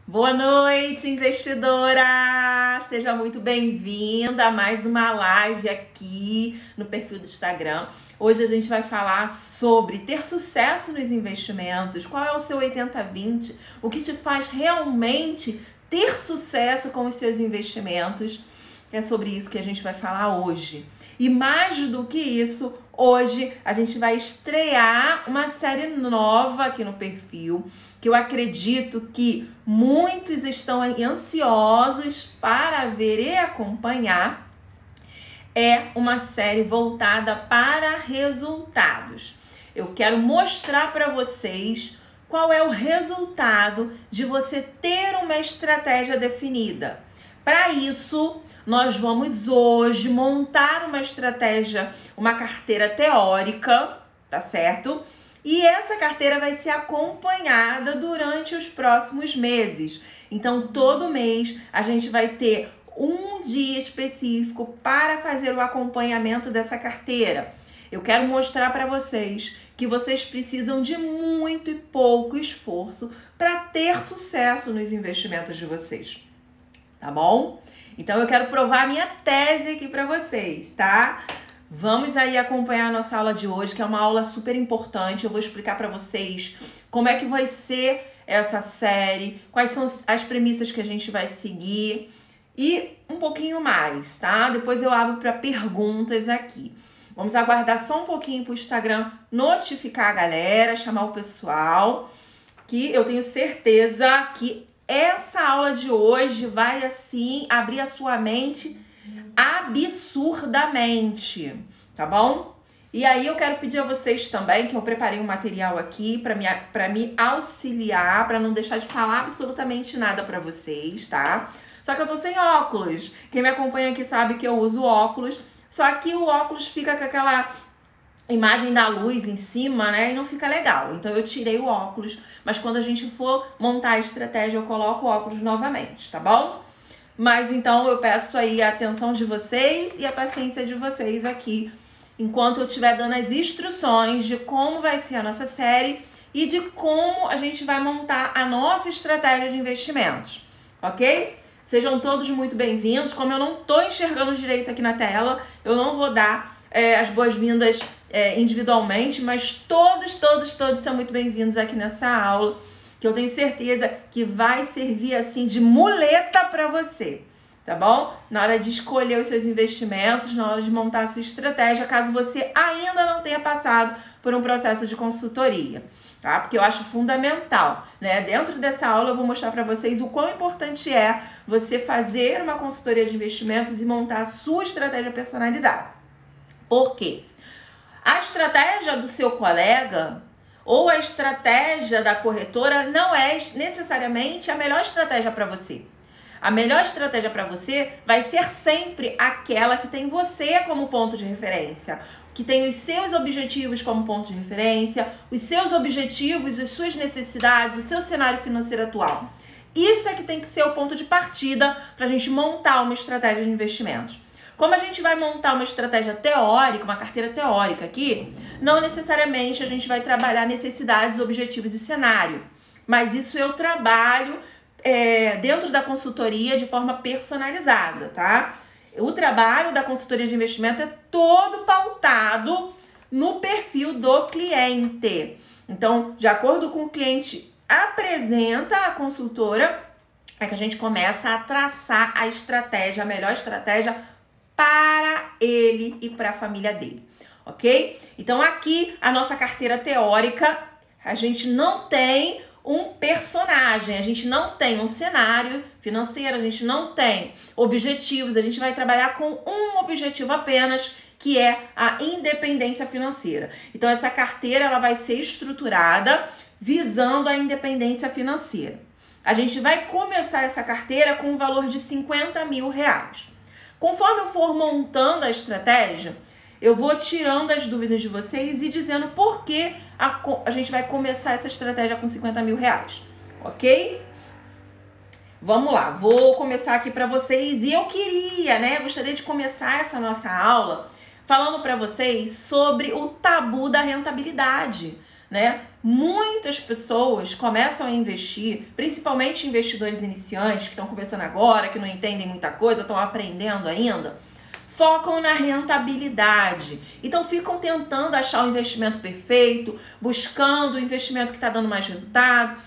Boa noite, investidora! Seja muito bem-vinda a mais uma live aqui no perfil do Instagram. Hoje a gente vai falar sobre ter sucesso nos investimentos, qual é o seu 80-20, o que te faz realmente ter sucesso com os seus investimentos. É sobre isso que a gente vai falar hoje. E mais do que isso, hoje a gente vai estrear uma série nova aqui no perfil, que eu acredito que muitos estão ansiosos para ver e acompanhar. É uma série voltada para resultados. Eu quero mostrar para vocês qual é o resultado de você ter uma estratégia definida. Para isso, nós vamos hoje montar uma estratégia, uma carteira teórica, tá certo? E essa carteira vai ser acompanhada durante os próximos meses. Então, todo mês a gente vai ter um dia específico para fazer o acompanhamento dessa carteira. Eu quero mostrar para vocês que vocês precisam de muito e pouco esforço para ter sucesso nos investimentos de vocês, tá bom? Então, eu quero provar a minha tese aqui para vocês, tá? Vamos aí acompanhar a nossa aula de hoje, que é uma aula super importante. Eu vou explicar para vocês como é que vai ser essa série, quais são as premissas que a gente vai seguir e um pouquinho mais, tá? Depois eu abro para perguntas aqui. Vamos aguardar só um pouquinho para o Instagram notificar a galera, chamar o pessoal, que eu tenho certeza que essa aula de hoje vai, assim, abrir a sua mente absurdamente, tá bom? E aí eu quero pedir a vocês também, que eu preparei um material aqui para me auxiliar, para não deixar de falar absolutamente nada para vocês, tá? Só que eu tô sem óculos. Quem me acompanha aqui sabe que eu uso óculos, só que o óculos fica com aquela imagem da luz em cima, né? E não fica legal. Então eu tirei o óculos, mas quando a gente for montar a estratégia, eu coloco o óculos novamente, tá bom? Mas então eu peço aí a atenção de vocês e a paciência de vocês aqui, enquanto eu estiver dando as instruções de como vai ser a nossa série e de como a gente vai montar a nossa estratégia de investimentos, ok? Sejam todos muito bem-vindos. Como eu não tô enxergando direito aqui na tela, eu não vou dar as boas-vindas individualmente, mas todos são muito bem-vindos aqui nessa aula, que eu tenho certeza que vai servir assim de muleta para você, tá bom? Na hora de escolher os seus investimentos, na hora de montar a sua estratégia, caso você ainda não tenha passado por um processo de consultoria, tá? Porque eu acho fundamental, né? Dentro dessa aula eu vou mostrar para vocês o quão importante é você fazer uma consultoria de investimentos e montar a sua estratégia personalizada. Por quê? A estratégia do seu colega ou a estratégia da corretora não é necessariamente a melhor estratégia para você. A melhor estratégia para você vai ser sempre aquela que tem você como ponto de referência, que tem os seus objetivos como ponto de referência, os seus objetivos, as suas necessidades, o seu cenário financeiro atual. Isso é que tem que ser o ponto de partida para a gente montar uma estratégia de investimentos. Como a gente vai montar uma estratégia teórica, uma carteira teórica aqui, não necessariamente a gente vai trabalhar necessidades, objetivos e cenário. Mas isso eu trabalho dentro da consultoria de forma personalizada, tá? O trabalho da consultoria de investimento é todo pautado no perfil do cliente. Então, de acordo com o cliente apresenta a consultora, é que a gente começa a traçar a estratégia, a melhor estratégia para ele e para a família dele, ok? Então aqui a nossa carteira teórica, a gente não tem um personagem, a gente não tem um cenário financeiro, a gente não tem objetivos, a gente vai trabalhar com um objetivo apenas, que é a independência financeira. Então essa carteira ela vai ser estruturada visando a independência financeira. A gente vai começar essa carteira com um valor de R$50 mil. Conforme eu for montando a estratégia, eu vou tirando as dúvidas de vocês e dizendo por que a gente vai começar essa estratégia com R$50 mil, ok? Vamos lá, vou começar aqui para vocês e eu gostaria de começar essa nossa aula falando para vocês sobre o tabu da rentabilidade, né? Muitas pessoas começam a investir, principalmente investidores iniciantes que estão começando agora, que não entendem muita coisa, estão aprendendo ainda, focam na rentabilidade. Então ficam tentando achar o investimento perfeito, buscando o investimento que está dando mais resultado.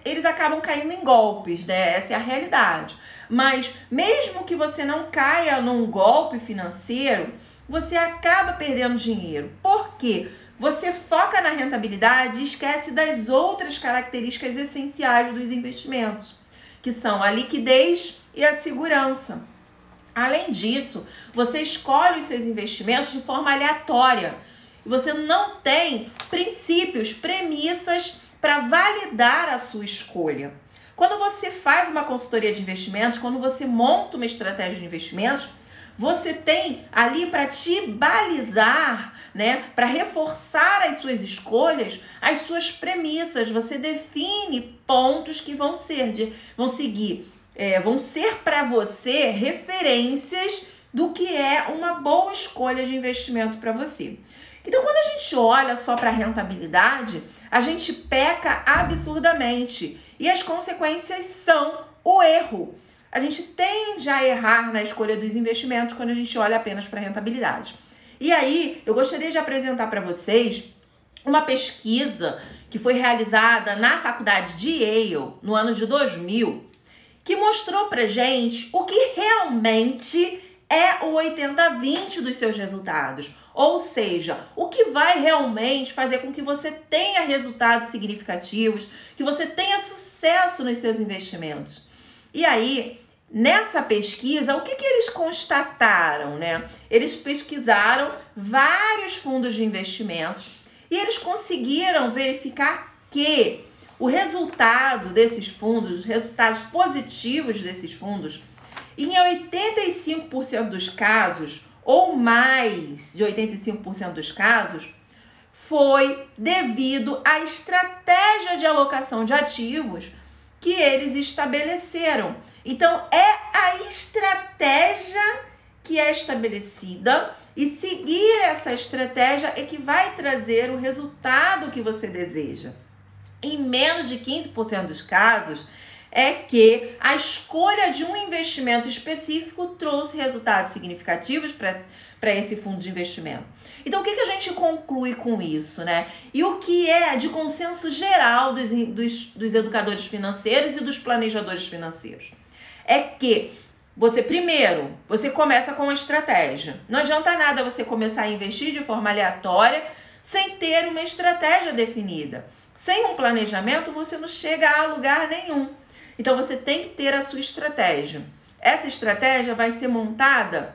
Eles acabam caindo em golpes, né? Essa é a realidade. Mas mesmo que você não caia num golpe financeiro, você acaba perdendo dinheiro. Por quê? Você foca na rentabilidade e esquece das outras características essenciais dos investimentos, que são a liquidez e a segurança. Além disso, você escolhe os seus investimentos de forma aleatória. Você não tem princípios, premissas para validar a sua escolha. Quando você faz uma consultoria de investimentos, quando você monta uma estratégia de investimentos, você tem ali para te balizar, né, para reforçar as suas escolhas, as suas premissas. Você define pontos que vão ser para você referências do que é uma boa escolha de investimento para você. Então, quando a gente olha só para a rentabilidade, a gente peca absurdamente e as consequências são o erro. A gente tende a errar na escolha dos investimentos quando a gente olha apenas para a rentabilidade. E aí, eu gostaria de apresentar para vocês uma pesquisa que foi realizada na faculdade de Yale no ano de 2000, que mostrou pra gente o que realmente é o 80-20 dos seus resultados. Ou seja, o que vai realmente fazer com que você tenha resultados significativos, que você tenha sucesso nos seus investimentos. E aí, nessa pesquisa, o que eles constataram, né? Eles pesquisaram vários fundos de investimentos e eles conseguiram verificar que o resultado desses fundos, os resultados positivos desses fundos, em 85% dos casos, ou mais de 85% dos casos, foi devido à estratégia de alocação de ativos que eles estabeleceram. Então, é a estratégia que é estabelecida e seguir essa estratégia é que vai trazer o resultado que você deseja. Em menos de 15% dos casos, é que a escolha de um investimento específico trouxe resultados significativos para esse fundo de investimento. Então, o que a gente conclui com isso, né? E o que é de consenso geral dos educadores financeiros e dos planejadores financeiros? É que você começa com uma estratégia. Não adianta nada você começar a investir de forma aleatória sem ter uma estratégia definida. Sem um planejamento, você não chega a lugar nenhum. Então, você tem que ter a sua estratégia. Essa estratégia vai ser montada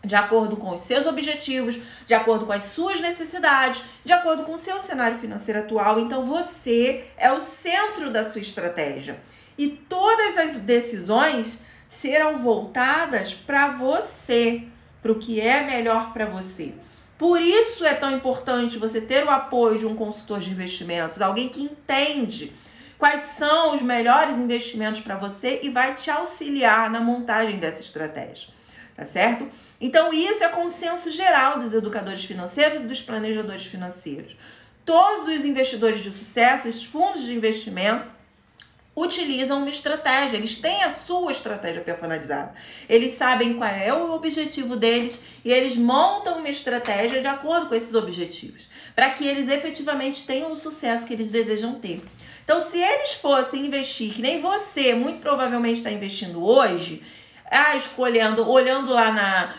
de acordo com os seus objetivos, de acordo com as suas necessidades, de acordo com o seu cenário financeiro atual. Então, você é o centro da sua estratégia. E todas as decisões serão voltadas para você, para o que é melhor para você. Por isso é tão importante você ter o apoio de um consultor de investimentos, alguém que entende quais são os melhores investimentos para você e vai te auxiliar na montagem dessa estratégia, tá certo? Então, isso é consenso geral dos educadores financeiros e dos planejadores financeiros. Todos os investidores de sucesso, os fundos de investimento, utilizam uma estratégia, eles têm a sua estratégia personalizada. Eles sabem qual é o objetivo deles e eles montam uma estratégia de acordo com esses objetivos, para que eles efetivamente tenham o sucesso que eles desejam ter. Então, se eles fossem investir, que nem você muito provavelmente está investindo hoje, olhando lá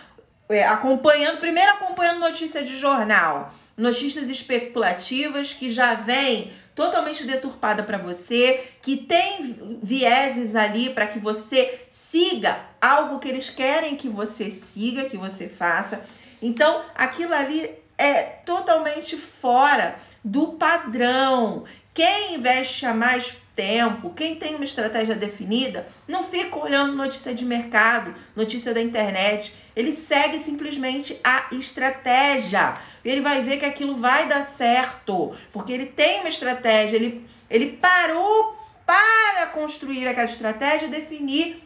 acompanhando notícia de jornal, notícias especulativas que já vem totalmente deturpada para você, que tem vieses ali para que você siga algo que eles querem que você siga, que você faça. Então, aquilo ali é totalmente fora do padrão. Quem investe há mais tempo, quem tem uma estratégia definida, não fica olhando notícia de mercado, notícia da internet. Ele segue simplesmente a estratégia. Ele vai ver que aquilo vai dar certo, porque ele tem uma estratégia, ele parou para construir aquela estratégia e definir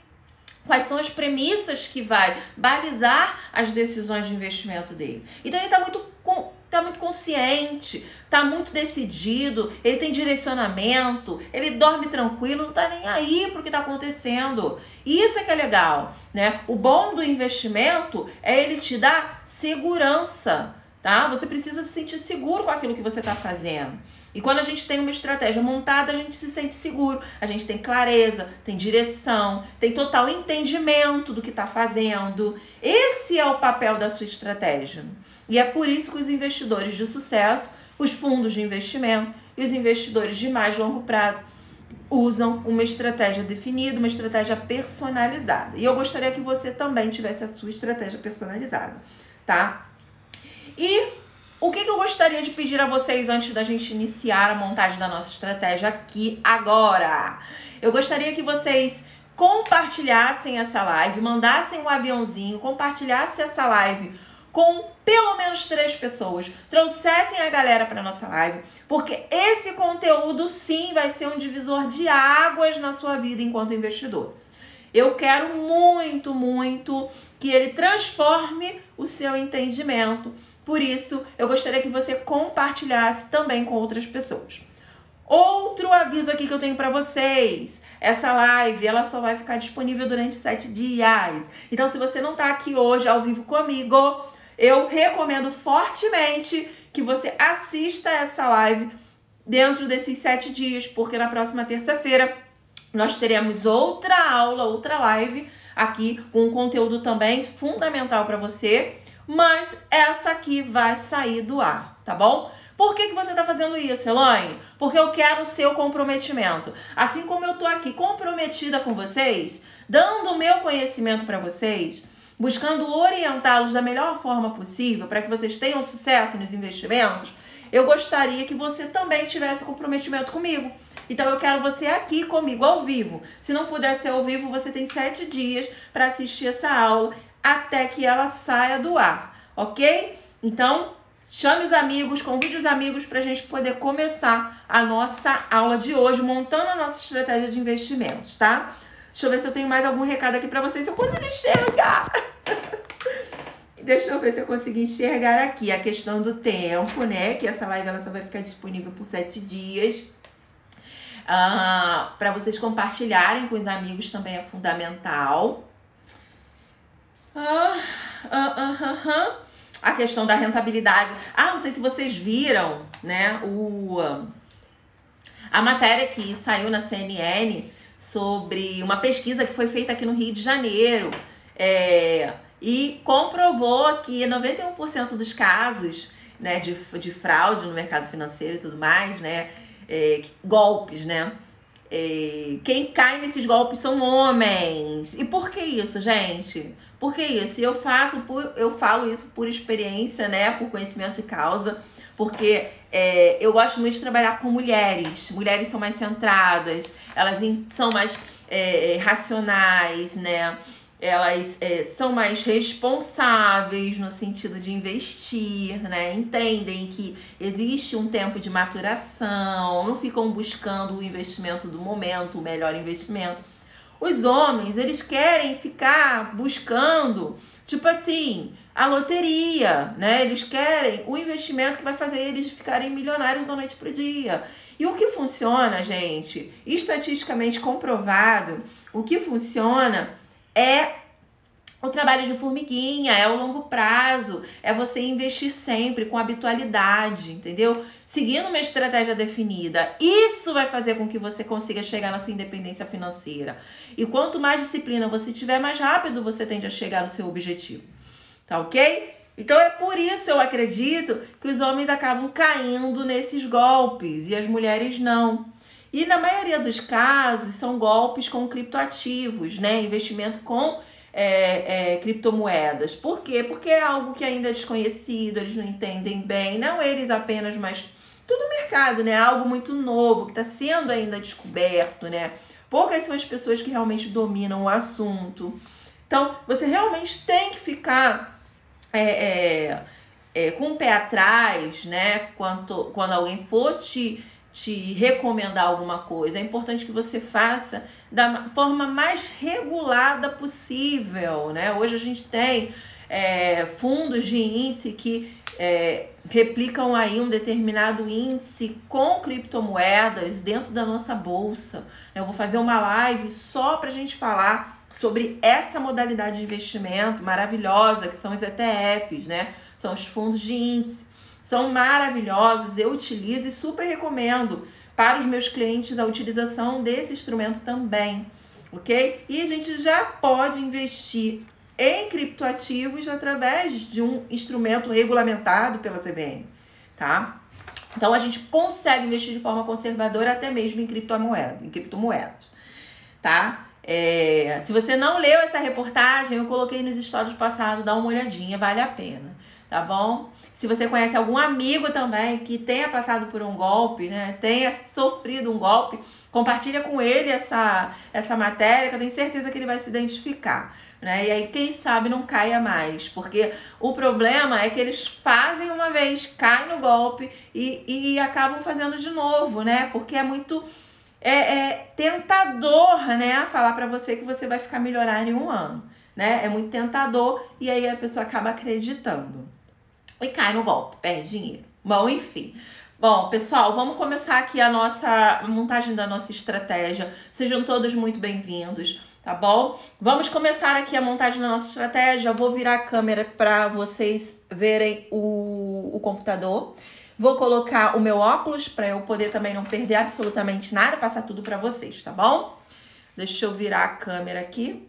quais são as premissas que vai balizar as decisões de investimento dele. Então, ele está tá muito consciente, tá muito decidido, ele tem direcionamento, ele dorme tranquilo, não tá nem aí pro que tá acontecendo. E isso é que é legal, né? O bom do investimento é ele te dar segurança, tá? Você precisa se sentir seguro com aquilo que você tá fazendo. E quando a gente tem uma estratégia montada, a gente se sente seguro, a gente tem clareza, tem direção, tem total entendimento do que está fazendo. Esse é o papel da sua estratégia. E é por isso que os investidores de sucesso, os fundos de investimento e os investidores de mais longo prazo usam uma estratégia definida, uma estratégia personalizada. E eu gostaria que você também tivesse a sua estratégia personalizada, tá? E o que eu gostaria de pedir a vocês antes da gente iniciar a montagem da nossa estratégia aqui agora? Eu gostaria que vocês compartilhassem essa live, mandassem um aviãozinho, compartilhassem essa live com pelo menos 3 pessoas, trouxessem a galera para nossa live, porque esse conteúdo sim vai ser um divisor de águas na sua vida enquanto investidor. Eu quero muito, muito que ele transforme o seu entendimento. Por isso, eu gostaria que você compartilhasse também com outras pessoas. Outro aviso aqui que eu tenho para vocês. Essa live, ela só vai ficar disponível durante 7 dias. Então, se você não está aqui hoje ao vivo comigo, eu recomendo fortemente que você assista essa live dentro desses 7 dias, porque na próxima terça-feira nós teremos outra aula, outra live aqui com um conteúdo também fundamental para você. Mas essa aqui vai sair do ar, tá bom? Por que você tá fazendo isso, Elaine? Porque eu quero o seu comprometimento. Assim como eu tô aqui comprometida com vocês, dando o meu conhecimento para vocês, buscando orientá-los da melhor forma possível para que vocês tenham sucesso nos investimentos, eu gostaria que você também tivesse comprometimento comigo. Então eu quero você aqui comigo ao vivo. Se não puder ser ao vivo, você tem 7 dias para assistir essa aula até que ela saia do ar, ok? Então, chame os amigos, convide os amigos para a gente poder começar a nossa aula de hoje, montando a nossa estratégia de investimentos, tá? Deixa eu ver se eu tenho mais algum recado aqui para vocês, se eu conseguir enxergar. Deixa eu ver se eu consegui enxergar aqui a questão do tempo, né? Que essa live ela só vai ficar disponível por 7 dias. Para vocês compartilharem com os amigos também é fundamental. A questão da rentabilidade. Não sei se vocês viram, né, a matéria que saiu na CNN sobre uma pesquisa que foi feita aqui no Rio de Janeiro e comprovou que 91% dos casos, né, de fraude no mercado financeiro e tudo mais, né, golpes, né, quem cai nesses golpes são homens. E por que isso, gente? Por que isso? Eu falo isso por experiência, né? Por conhecimento de causa. Porque eu gosto muito de trabalhar com mulheres. Mulheres são mais centradas, elas são mais racionais, né? Elas são mais responsáveis no sentido de investir, né? Entendem que existe um tempo de maturação, não ficam buscando o investimento do momento, o melhor investimento. Os homens, eles querem ficar buscando, tipo assim, a loteria, né? Eles querem o investimento que vai fazer eles ficarem milionários da noite pro dia. E o que funciona, gente, estatisticamente comprovado, o que funciona é o trabalho de formiguinha, é o longo prazo, é você investir sempre com habitualidade, entendeu? Seguindo uma estratégia definida. Isso vai fazer com que você consiga chegar na sua independência financeira. E quanto mais disciplina você tiver, mais rápido você tende a chegar no seu objetivo. Tá ok? Então é por isso eu acredito que os homens acabam caindo nesses golpes e as mulheres não. E na maioria dos casos são golpes com criptoativos, né? Investimento com criptomoedas. Por quê? Porque é algo que ainda é desconhecido, eles não entendem bem, não eles apenas, mas todo o mercado, né? Algo muito novo, que está sendo ainda descoberto, né? Poucas são as pessoas que realmente dominam o assunto. Então, você realmente tem que ficar com o pé atrás, né? Quando alguém for te recomendar alguma coisa, é importante que você faça da forma mais regulada possível, né? Hoje a gente tem fundos de índice que replicam aí um determinado índice com criptomoedas dentro da nossa bolsa. Eu vou fazer uma live só para a gente falar sobre essa modalidade de investimento maravilhosa, que são os ETFs, né? São os fundos de índice. São maravilhosos, eu utilizo e super recomendo para os meus clientes a utilização desse instrumento também, ok? E a gente já pode investir em criptoativos através de um instrumento regulamentado pela CVM, tá? Então a gente consegue investir de forma conservadora até mesmo em criptomoedas, tá? Se você não leu essa reportagem, eu coloquei nos stories passados, dá uma olhadinha, vale a pena, tá bom? Se você conhece algum amigo também que tenha passado por um golpe, né, tenha sofrido um golpe, compartilha com ele essa matéria, que eu tenho certeza que ele vai se identificar, né? E aí, quem sabe, não caia mais, porque o problema é que eles fazem uma vez, caem no golpe e acabam fazendo de novo, né? Porque é muito tentador, né, falar pra você que você vai ficar milionário em um ano, né? É muito tentador e aí a pessoa acaba acreditando e cai no golpe, perde dinheiro. Bom, enfim. Bom, pessoal, vamos começar aqui a montagem da nossa estratégia. Sejam todos muito bem-vindos, tá bom? Vamos começar aqui a montagem da nossa estratégia. Eu vou virar a câmera para vocês verem o computador. Vou colocar o meu óculos para eu poder também não perder absolutamente nada, passar tudo para vocês, tá bom? Deixa eu virar a câmera aqui.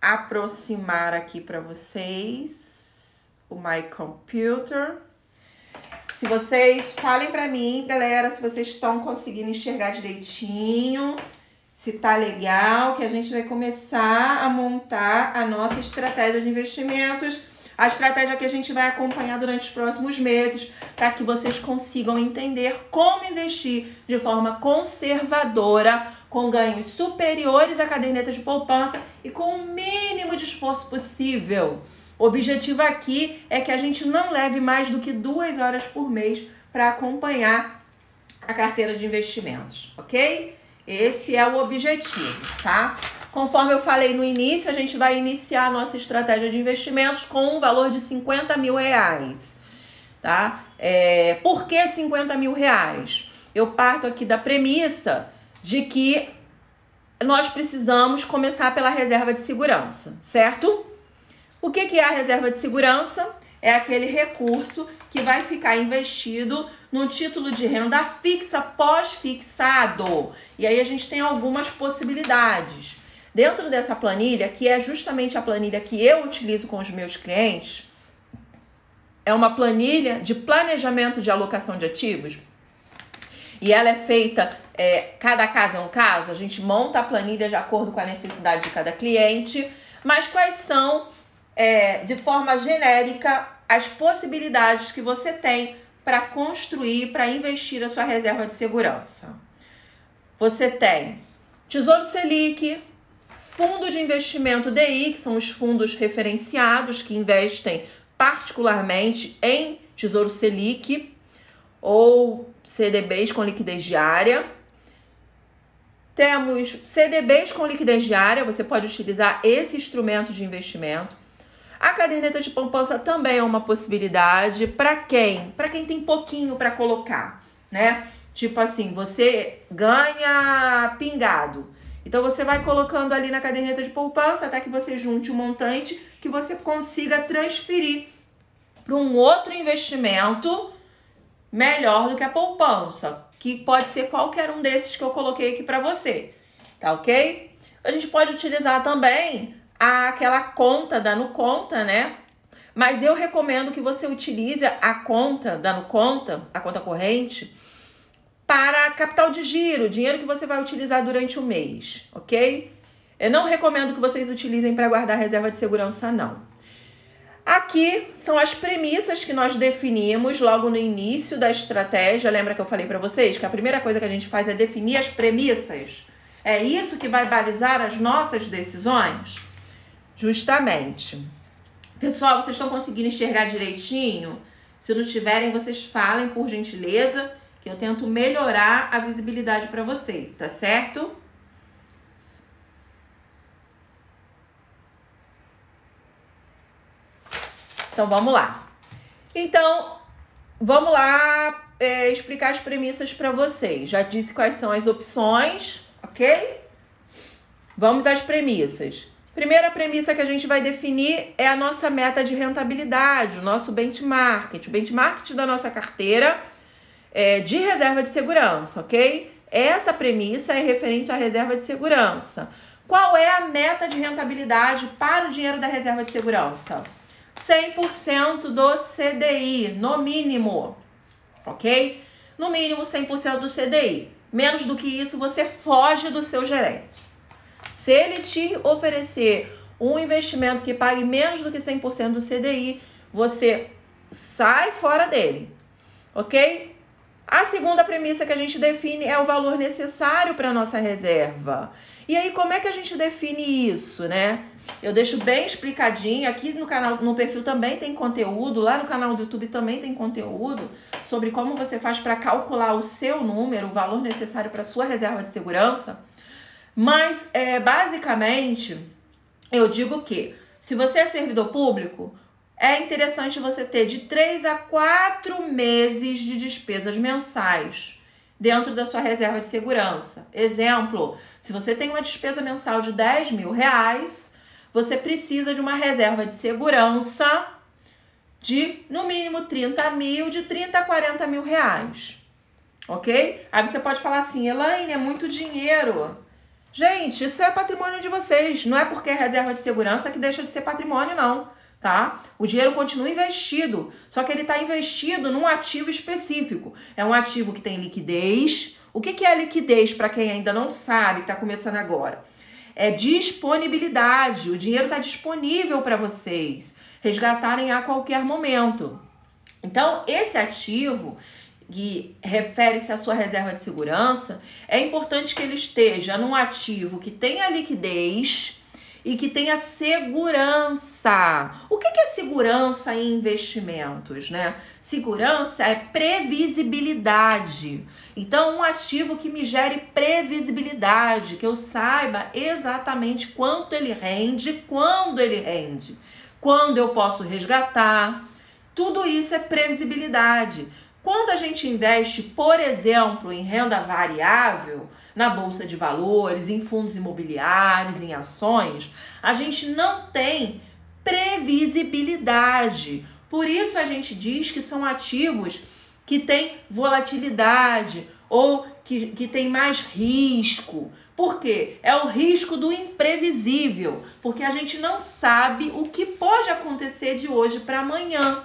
Aproximar aqui para vocês o My Computer. Se vocês falem para mim, galera, se vocês estão conseguindo enxergar direitinho, se tá legal, que a gente vai começar a montar a nossa estratégia de investimentos, a estratégia que a gente vai acompanhar durante os próximos meses, para que vocês consigam entender como investir de forma conservadora, com ganhos superiores à caderneta de poupança e com o mínimo de esforço possível. O objetivo aqui é que a gente não leve mais do que 2 horas por mês para acompanhar a carteira de investimentos, ok? Esse é o objetivo, tá? Conforme eu falei no início, a gente vai iniciar a nossa estratégia de investimentos com um valor de 50 mil reais, tá? Por que 50 mil reais? Eu parto aqui da premissa de que nós precisamos começar pela reserva de segurança, certo? O que é a reserva de segurança? É aquele recurso que vai ficar investido num título de renda fixa pós-fixado. E aí a gente tem algumas possibilidades. Dentro dessa planilha, que é justamente a planilha que eu utilizo com os meus clientes, é uma planilha de planejamento de alocação de ativos. E ela é feita, cada caso é um caso, a gente monta a planilha de acordo com a necessidade de cada cliente, mas quais são, de forma genérica, as possibilidades que você tem para construir, para investir a sua reserva de segurança. Você tem Tesouro Selic, fundo de investimento DI, que são os fundos referenciados que investem particularmente em Tesouro Selic, ou CDBs com liquidez diária. Temos CDBs com liquidez diária, você pode utilizar esse instrumento de investimento. A caderneta de poupança também é uma possibilidade. Para quem? Para quem tem pouquinho para colocar, né? Tipo assim, você ganha pingado. Então você vai colocando ali na caderneta de poupança até que você junte um montante que você consiga transferir para um outro investimento melhor do que a poupança, que pode ser qualquer um desses que eu coloquei aqui para você, tá ok? A gente pode utilizar também aquela conta da Nuconta, né? Mas eu recomendo que você utilize a conta da Nuconta, a conta corrente, para capital de giro, dinheiro que você vai utilizar durante o mês, ok? Eu não recomendo que vocês utilizem para guardar reserva de segurança, não. Aqui são as premissas que nós definimos logo no início da estratégia. Lembra que eu falei para vocês que a primeira coisa que a gente faz é definir as premissas? É isso que vai balizar as nossas decisões? Justamente. Pessoal, vocês estão conseguindo enxergar direitinho? Se não tiverem, vocês falem, por gentileza, que eu tento melhorar a visibilidade para vocês, tá certo? Então, vamos lá. Então, vamos lá explicar as premissas para vocês. Já disse quais são as opções, ok? Vamos às premissas. Primeira premissa que a gente vai definir é a nossa meta de rentabilidade, o nosso benchmark, o benchmark da nossa carteira de reserva de segurança, ok? Essa premissa é referente à reserva de segurança. Qual é a meta de rentabilidade para o dinheiro da reserva de segurança? 100% do CDI, no mínimo, ok? No mínimo 100% do CDI. Menos do que isso, você foge do seu gerente. Se ele te oferecer um investimento que pague menos do que 100% do CDI, você sai fora dele, ok? A segunda premissa que a gente define é o valor necessário para a nossa reserva. E aí, como é que a gente define isso, né? Eu deixo bem explicadinho, aqui no canal, no perfil também tem conteúdo, lá no canal do YouTube também tem conteúdo sobre como você faz para calcular o seu número, o valor necessário para a sua reserva de segurança. Mas, basicamente, eu digo que se você é servidor público, é interessante você ter de 3 a 4 meses de despesas mensais dentro da sua reserva de segurança. Exemplo, se você tem uma despesa mensal de R$10.000, você precisa de uma reserva de segurança de, no mínimo, 30 mil, de 30 a 40 mil reais. Ok? Aí você pode falar assim, Elaine, é muito dinheiro. Gente, isso é patrimônio de vocês. Não é porque é reserva de segurança que deixa de ser patrimônio, não, tá? O dinheiro continua investido, só que ele está investido num ativo específico. É um ativo que tem liquidez. O que é liquidez, para quem ainda não sabe, que está começando agora? É disponibilidade. O dinheiro está disponível para vocês resgatarem a qualquer momento. Então, esse ativo que refere-se à sua reserva de segurança, é importante que ele esteja num ativo que tenha liquidez e que tenha segurança. O que é segurança em investimentos, né? Segurança é previsibilidade. Então, um ativo que me gere previsibilidade, que eu saiba exatamente quanto ele rende, quando ele rende, quando eu posso resgatar. Tudo isso é previsibilidade. Quando a gente investe, por exemplo, em renda variável, na bolsa de valores, em fundos imobiliários, em ações, a gente não tem previsibilidade. Por isso a gente diz que são ativos que têm volatilidade ou que têm mais risco. Por quê? É o risco do imprevisível, porque a gente não sabe o que pode acontecer de hoje para amanhã.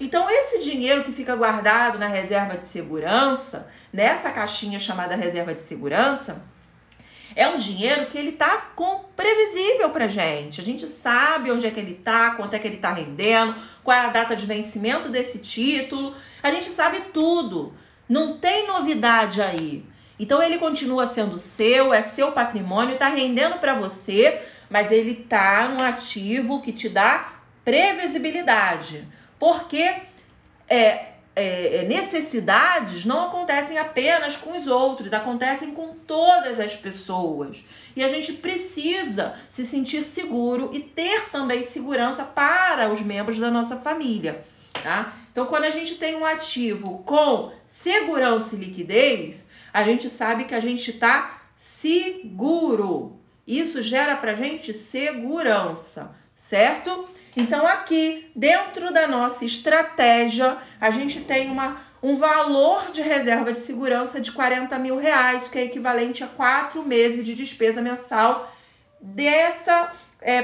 Então, esse dinheiro que fica guardado na reserva de segurança, nessa caixinha chamada reserva de segurança, é um dinheiro que ele tá previsível pra gente. A gente sabe onde é que ele tá, quanto é que ele tá rendendo, qual é a data de vencimento desse título. A gente sabe tudo. Não tem novidade aí. Então, ele continua sendo seu, é seu patrimônio, tá rendendo pra você, mas ele tá num ativo que te dá previsibilidade. Porque necessidades não acontecem apenas com os outros, acontecem com todas as pessoas. E a gente precisa se sentir seguro e ter também segurança para os membros da nossa família, tá? Então, quando a gente tem um ativo com segurança e liquidez, a gente sabe que a gente está seguro. Isso gera pra gente segurança, certo? Então, aqui, dentro da nossa estratégia, a gente tem um valor de reserva de segurança de R$40.000, que é equivalente a 4 meses de despesa mensal dessa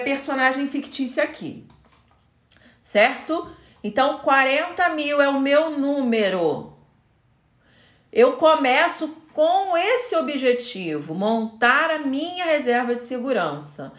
personagem fictícia aqui, certo? Então, 40 mil é o meu número. Eu começo com esse objetivo, montar a minha reserva de segurança.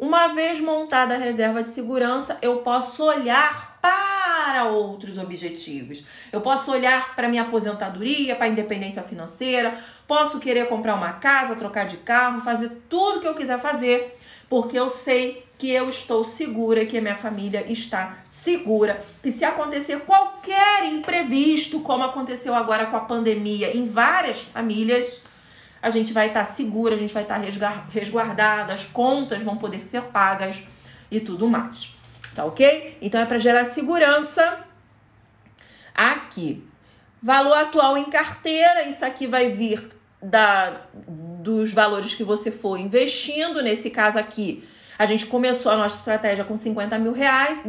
Uma vez montada a reserva de segurança, eu posso olhar para outros objetivos. Eu posso olhar para minha aposentadoria, para a independência financeira, posso querer comprar uma casa, trocar de carro, fazer tudo que eu quiser fazer, porque eu sei que eu estou segura, que a minha família está segura, que se acontecer qualquer imprevisto, como aconteceu agora com a pandemia em várias famílias, a gente vai estar segura, a gente vai estar resguardada, as contas vão poder ser pagas e tudo mais, tá ok? Então é para gerar segurança aqui. Valor atual em carteira, isso aqui vai vir dos valores que você for investindo. Nesse caso aqui, a gente começou a nossa estratégia com 50 mil reais.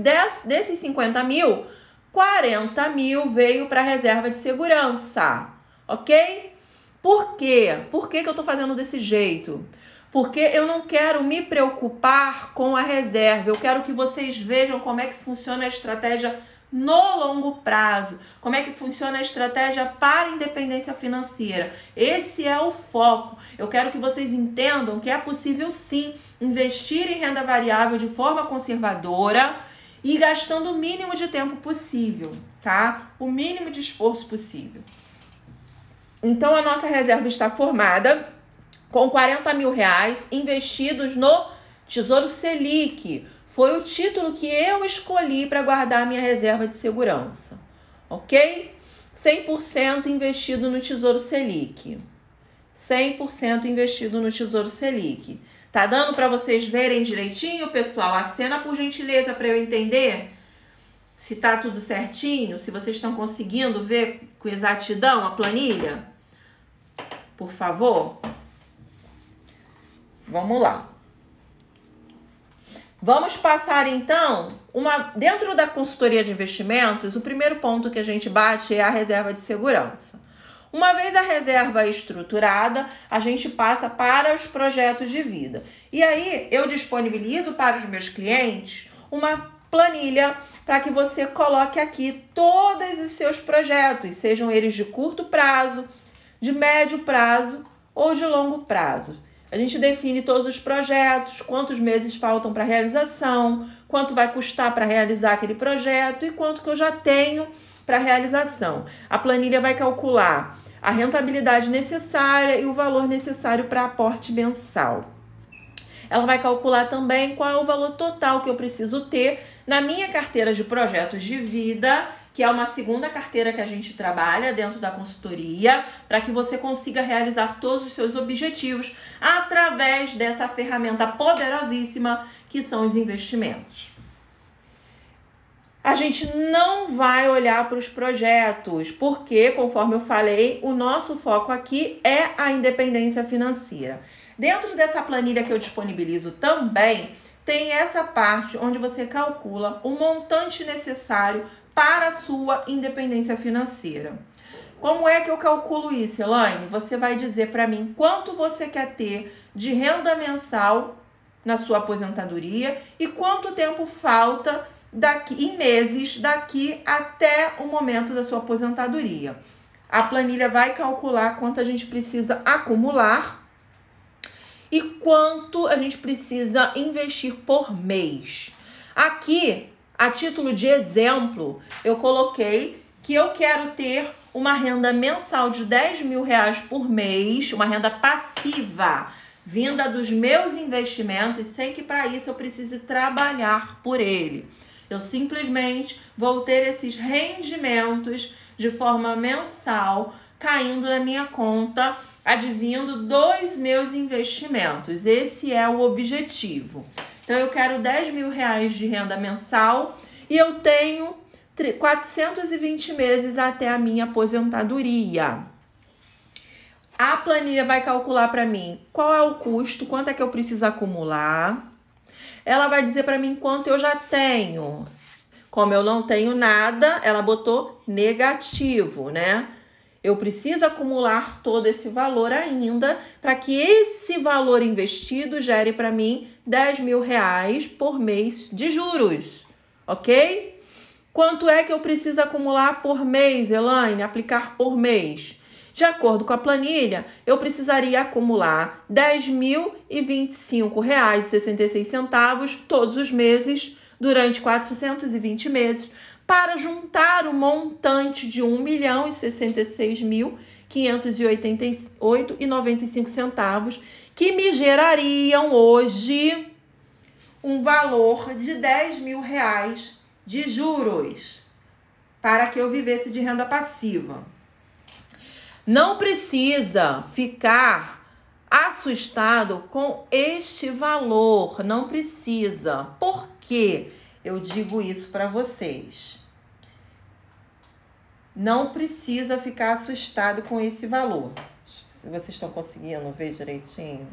Desses 50 mil, 40 mil veio para reserva de segurança, ok? Por quê? Por que eu tô fazendo desse jeito? Porque eu não quero me preocupar com a reserva. Eu quero que vocês vejam como é que funciona a estratégia no longo prazo. Como é que funciona a estratégia para a independência financeira. Esse é o foco. Eu quero que vocês entendam que é possível sim investir em renda variável de forma conservadora e gastando o mínimo de tempo possível, tá? O mínimo de esforço possível. Então, a nossa reserva está formada com 40 mil reais investidos no Tesouro Selic. Foi o título que eu escolhi para guardar a minha reserva de segurança, ok? 100% investido no Tesouro Selic. 100% investido no Tesouro Selic. Tá dando para vocês verem direitinho, pessoal? Acena, por gentileza, para eu entender se tá tudo certinho, se vocês estão conseguindo ver com exatidão a planilha. Por favor. Vamos lá. Vamos passar, então, dentro da consultoria de investimentos, o primeiro ponto que a gente bate é a reserva de segurança. Uma vez a reserva estruturada, a gente passa para os projetos de vida. E aí, eu disponibilizo para os meus clientes uma planilha para que você coloque aqui todos os seus projetos, sejam eles de curto prazo, de médio prazo ou de longo prazo. A gente define todos os projetos, quantos meses faltam para realização, quanto vai custar para realizar aquele projeto e quanto que eu já tenho para realização. A planilha vai calcular a rentabilidade necessária e o valor necessário para aporte mensal. Ela vai calcular também qual é o valor total que eu preciso ter na minha carteira de projetos de vida, que é uma segunda carteira que a gente trabalha dentro da consultoria, para que você consiga realizar todos os seus objetivos através dessa ferramenta poderosíssima que são os investimentos. A gente não vai olhar para os projetos, porque, conforme eu falei, o nosso foco aqui é a independência financeira. Dentro dessa planilha que eu disponibilizo também, tem essa parte onde você calcula o montante necessário para a sua independência financeira. Como é que eu calculo isso, Elaine? Você vai dizer para mim quanto você quer ter de renda mensal na sua aposentadoria e quanto tempo falta em meses daqui até o momento da sua aposentadoria. A planilha vai calcular quanto a gente precisa acumular e quanto a gente precisa investir por mês. Aqui, a título de exemplo, eu coloquei que eu quero ter uma renda mensal de 10 mil reais por mês, uma renda passiva, vinda dos meus investimentos, sem que para isso eu precise trabalhar por ele. Eu simplesmente vou ter esses rendimentos de forma mensal caindo na minha conta, advindo dos meus investimentos. Esse é o objetivo. Então, eu quero 10 mil reais de renda mensal e eu tenho 420 meses até a minha aposentadoria. A planilha vai calcular para mim qual é o custo, quanto é que eu preciso acumular. Ela vai dizer para mim quanto eu já tenho. Como eu não tenho nada, ela botou negativo, né? Eu preciso acumular todo esse valor ainda para que esse valor investido gere para mim 10 mil reais por mês de juros, ok? Quanto é que eu preciso acumular por mês, Elaine? Aplicar por mês? De acordo com a planilha, eu precisaria acumular R$ 10.025,66 todos os meses, durante 420 meses, para juntar o montante de R$ 1.066.588,95, que me gerariam hoje um valor de 10 mil reais de juros, para que eu vivesse de renda passiva. Não precisa ficar assustado com este valor, não precisa. Por quê? eu digo isso para vocês. Não precisa ficar assustado com esse valor. Se vocês estão conseguindo ver direitinho.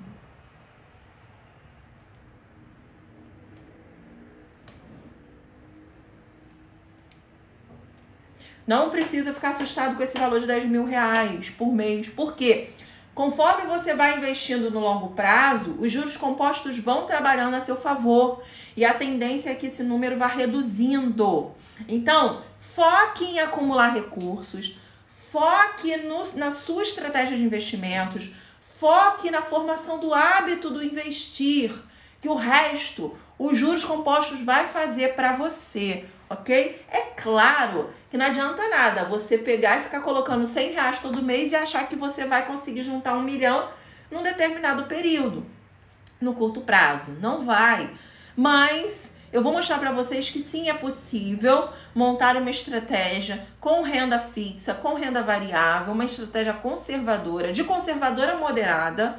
Não precisa ficar assustado com esse valor de 10 mil reais por mês. Por quê? Conforme você vai investindo no longo prazo, os juros compostos vão trabalhando a seu favor. E a tendência é que esse número vá reduzindo. Então, foque em acumular recursos, foque na sua estratégia de investimentos, foque na formação do hábito do investir, que o resto, os juros compostos vai fazer para você, ok? É claro que não adianta nada você pegar e ficar colocando 100 reais todo mês e achar que você vai conseguir juntar 1 milhão num determinado período, no curto prazo. Não vai. Mas eu vou mostrar para vocês que sim, é possível montar uma estratégia com renda fixa, com renda variável, uma estratégia conservadora, de conservadora moderada,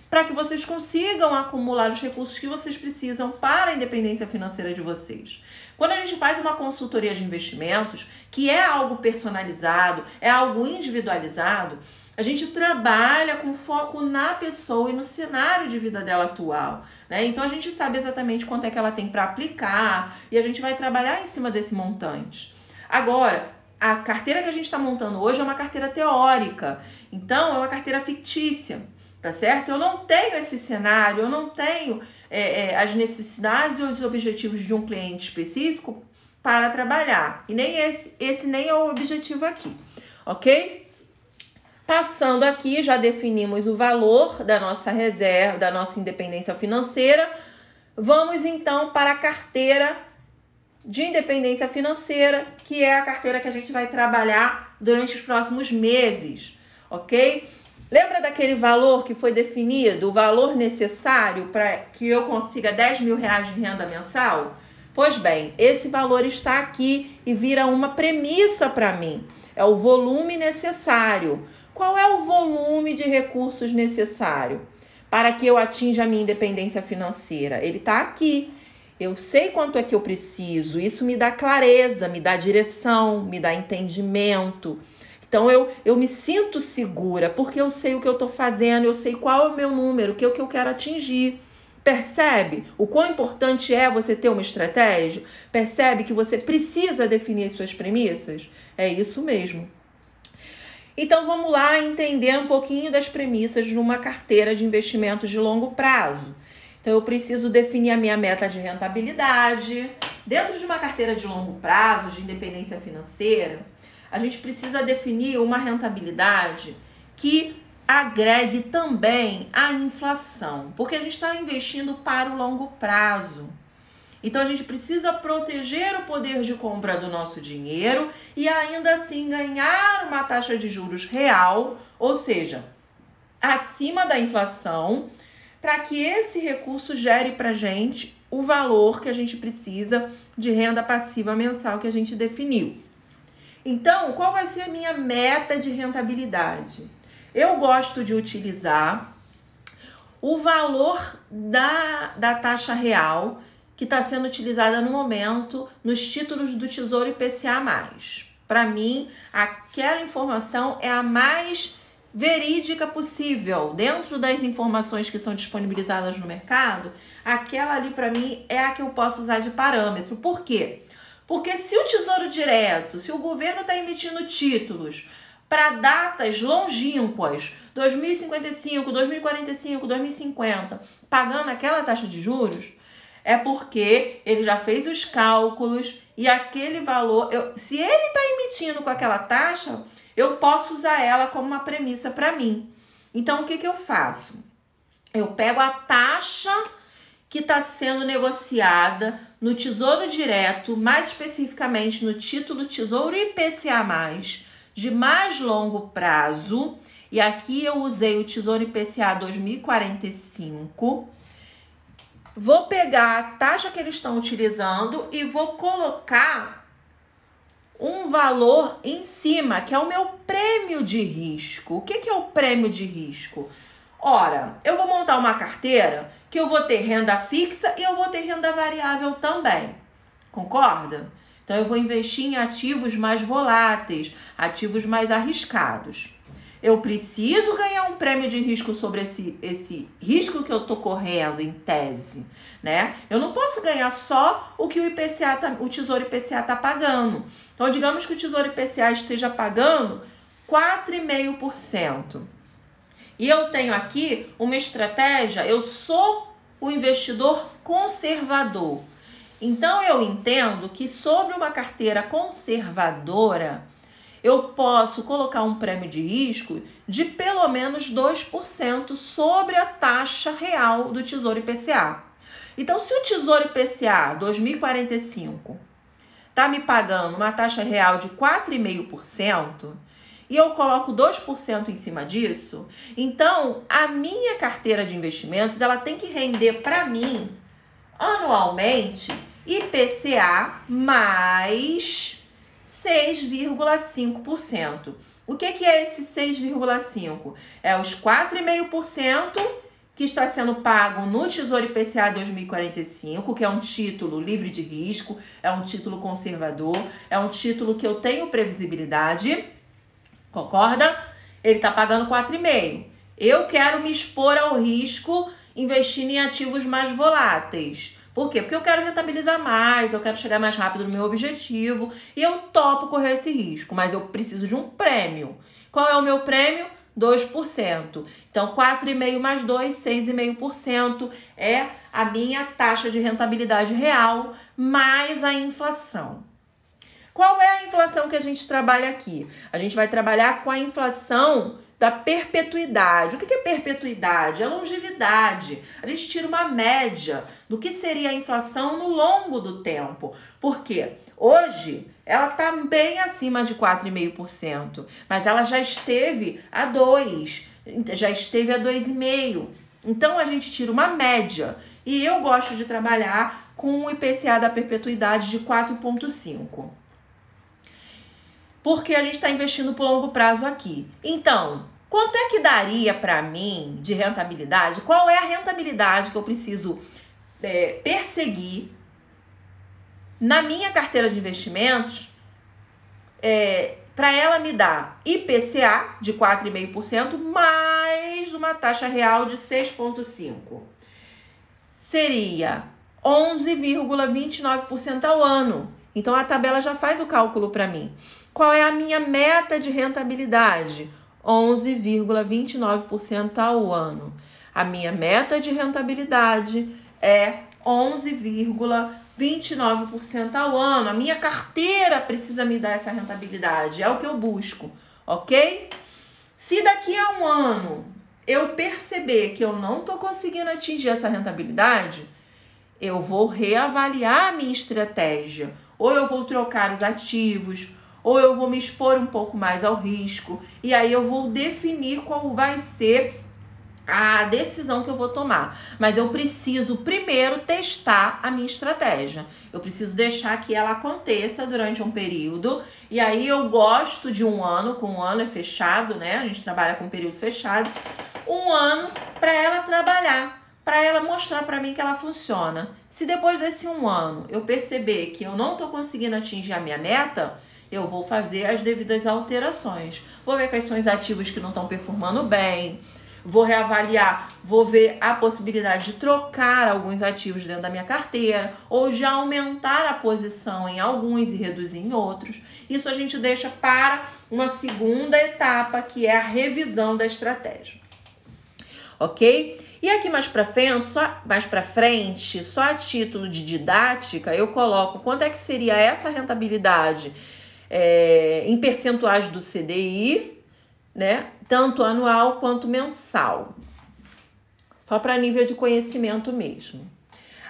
para que vocês consigam acumular os recursos que vocês precisam para a independência financeira de vocês. Quando a gente faz uma consultoria de investimentos, que é algo personalizado, é algo individualizado, a gente trabalha com foco na pessoa e no cenário de vida dela atual, né? Então a gente sabe exatamente quanto é que ela tem para aplicar e a gente vai trabalhar em cima desse montante. Agora, a carteira que a gente está montando hoje é uma carteira teórica, então é uma carteira fictícia, tá certo? Eu não tenho esse cenário, eu não tenho as necessidades e os objetivos de um cliente específico para trabalhar. E nem esse nem é o objetivo aqui, ok? Passando aqui, já definimos o valor da nossa reserva, da nossa independência financeira. Vamos então para a carteira de independência financeira, que é a carteira que a gente vai trabalhar durante os próximos meses, ok? Lembra daquele valor que foi definido, o valor necessário para que eu consiga 10 mil reais de renda mensal? Pois bem, esse valor está aqui e vira uma premissa para mim. É o volume necessário. Qual é o volume de recursos necessário para que eu atinja a minha independência financeira? Ele está aqui. Eu sei quanto é que eu preciso. Isso me dá clareza, me dá direção, me dá entendimento. Então, eu me sinto segura, porque eu sei o que eu estou fazendo, eu sei qual é o meu número, o que eu quero atingir. Percebe o quão importante é você ter uma estratégia? Percebe que você precisa definir as suas premissas? É isso mesmo. Então, vamos lá entender um pouquinho das premissas numa carteira de investimentos de longo prazo. Então, eu preciso definir a minha meta de rentabilidade. Dentro de uma carteira de longo prazo, de independência financeira, a gente precisa definir uma rentabilidade que agregue também a inflação, porque a gente está investindo para o longo prazo. Então, a gente precisa proteger o poder de compra do nosso dinheiro e ainda assim ganhar uma taxa de juros real, ou seja, acima da inflação, para que esse recurso gere para a gente o valor que a gente precisa de renda passiva mensal que a gente definiu. Então, qual vai ser a minha meta de rentabilidade? Eu gosto de utilizar o valor da taxa real que está sendo utilizada no momento nos títulos do Tesouro IPCA+. Para mim, aquela informação é a mais verídica possível. Dentro das informações que são disponibilizadas no mercado, aquela ali para mim é a que eu posso usar de parâmetro. Por quê? Porque se o Tesouro Direto, se o governo está emitindo títulos para datas longínquas, 2055, 2045, 2050, pagando aquela taxa de juros, é porque ele já fez os cálculos e aquele valor, se ele está emitindo com aquela taxa, eu posso usar ela como uma premissa para mim. Então, o que eu faço? Eu pego a taxa que está sendo negociada no Tesouro Direto, mais especificamente no título Tesouro IPCA+, de mais longo prazo, e aqui eu usei o Tesouro IPCA 2045, vou pegar a taxa que eles estão utilizando e vou colocar um valor em cima, que é o meu prêmio de risco. O que é o prêmio de risco? Ora, eu vou montar uma carteira que eu vou ter renda fixa e eu vou ter renda variável também. Concorda? Então, eu vou investir em ativos mais voláteis, ativos mais arriscados. Eu preciso ganhar um prêmio de risco sobre esse risco que eu tô correndo, em tese, né? Eu não posso ganhar só o que o Tesouro IPCA tá pagando. Então, digamos que o Tesouro IPCA esteja pagando 4,5%. E eu tenho aqui uma estratégia, eu sou o investidor conservador. Então, eu entendo que sobre uma carteira conservadora, eu posso colocar um prêmio de risco de pelo menos 2% sobre a taxa real do Tesouro IPCA. Então, se o Tesouro IPCA 2045 está me pagando uma taxa real de 4,5%, e eu coloco 2% em cima disso, então a minha carteira de investimentos ela tem que render para mim anualmente IPCA mais 6,5%. O que é esse 6,5%? É os 4,5% que está sendo pago no Tesouro IPCA 2045, que é um título livre de risco, é um título conservador, é um título que eu tenho previsibilidade. Concorda? Ele está pagando 4,5%. Eu quero me expor ao risco investindo em ativos mais voláteis. Por quê? Porque eu quero rentabilizar mais, eu quero chegar mais rápido no meu objetivo e eu topo correr esse risco, mas eu preciso de um prêmio. Qual é o meu prêmio? 2%. Então, 4,5% mais 2%, 6,5% é a minha taxa de rentabilidade real mais a inflação. Qual é a inflação que a gente trabalha aqui? A gente vai trabalhar com a inflação da perpetuidade. O que é perpetuidade? É longevidade. A gente tira uma média do que seria a inflação no longo do tempo. Por quê? Hoje, ela está bem acima de 4,5%, mas ela já esteve a 2%, já esteve a 2,5%. Então, a gente tira uma média. E eu gosto de trabalhar com o IPCA da perpetuidade de 4,5%. Porque a gente está investindo por longo prazo aqui. Então, quanto é que daria para mim de rentabilidade? Qual é a rentabilidade que eu preciso perseguir na minha carteira de investimentos para ela me dar IPCA de 4,5% mais uma taxa real de 6,5%? Seria 11,29% ao ano. Então, a tabela já faz o cálculo para mim. Qual é a minha meta de rentabilidade? 11,29% ao ano. A minha meta de rentabilidade é 11,29% ao ano. A minha carteira precisa me dar essa rentabilidade. É o que eu busco, ok? Se daqui a um ano eu perceber que eu não estou conseguindo atingir essa rentabilidade, eu vou reavaliar a minha estratégia. Ou eu vou trocar os ativos, ou eu vou me expor um pouco mais ao risco, e aí eu vou definir qual vai ser a decisão que eu vou tomar. Mas eu preciso primeiro testar a minha estratégia. Eu preciso deixar que ela aconteça durante um período, e aí eu gosto de um ano, com um ano é fechado, né? A gente trabalha com um período fechado, um ano para ela trabalhar, para ela mostrar para mim que ela funciona. Se depois desse um ano eu perceber que eu não estou conseguindo atingir a minha meta, eu vou fazer as devidas alterações. Vou ver quais são os ativos que não estão performando bem, vou reavaliar, vou ver a possibilidade de trocar alguns ativos dentro da minha carteira ou de aumentar a posição em alguns e reduzir em outros. Isso a gente deixa para uma segunda etapa, que é a revisão da estratégia. Ok? E aqui mais para frente, só a título de didática, eu coloco quanto é que seria essa rentabilidade em percentuais do CDI, né? Tanto anual quanto mensal. Só para nível de conhecimento mesmo.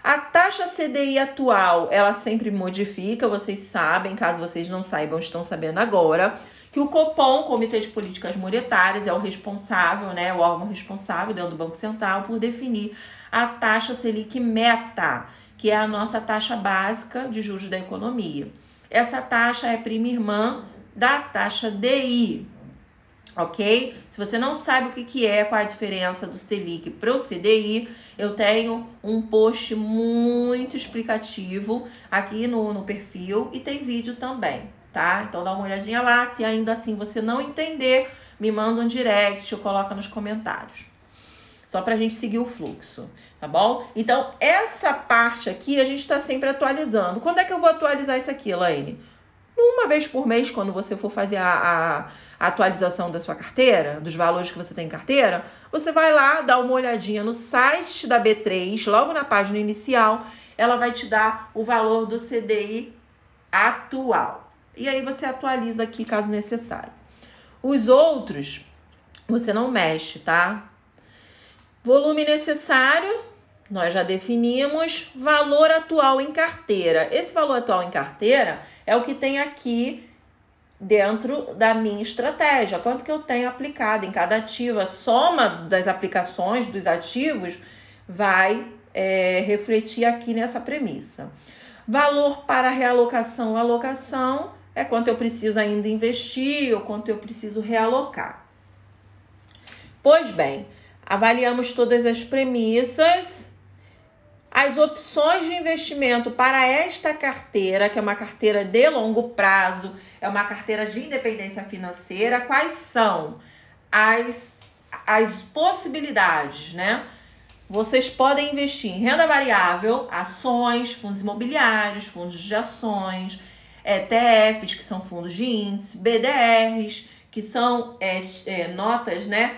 A taxa CDI atual, ela sempre modifica, vocês sabem, caso vocês não saibam, estão sabendo agora, que o Copom, Comitê de Políticas Monetárias, é o responsável, né? O órgão responsável dentro do Banco Central por definir a taxa Selic meta, que é a nossa taxa básica de juros da economia. Essa taxa é prima irmã da taxa DI. ok? Se você não sabe o que é, qual é a diferença do Selic para o CDI, eu tenho um post muito explicativo aqui no perfil e tem vídeo também, tá? Então dá uma olhadinha lá, se ainda assim você não entender, me manda um direct ou coloca nos comentários. Só pra gente seguir o fluxo, tá bom? Então, essa parte aqui a gente tá sempre atualizando. Quando é que eu vou atualizar isso aqui, Elaine? Uma vez por mês, quando você for fazer a atualização da sua carteira, dos valores que você tem em carteira, você vai lá, dá uma olhadinha no site da B3, logo na página inicial, ela vai te dar o valor do CDI atual. E aí você atualiza aqui, caso necessário. Os outros, você não mexe, tá? Volume necessário, nós já definimos. Valor atual em carteira. Esse valor atual em carteira é o que tem aqui dentro da minha estratégia. Quanto que eu tenho aplicado em cada ativo. A soma das aplicações, dos ativos, vai refletir aqui nessa premissa. Valor para realocação, alocação, é quanto eu preciso ainda investir ou quanto eu preciso realocar. Pois bem, avaliamos todas as premissas, as opções de investimento para esta carteira, que é uma carteira de longo prazo, é uma carteira de independência financeira. Quais são as possibilidades, né? Vocês podem investir em renda variável, ações, fundos imobiliários, fundos de ações, ETFs, que são fundos de índice, BDRs, que são notas, né?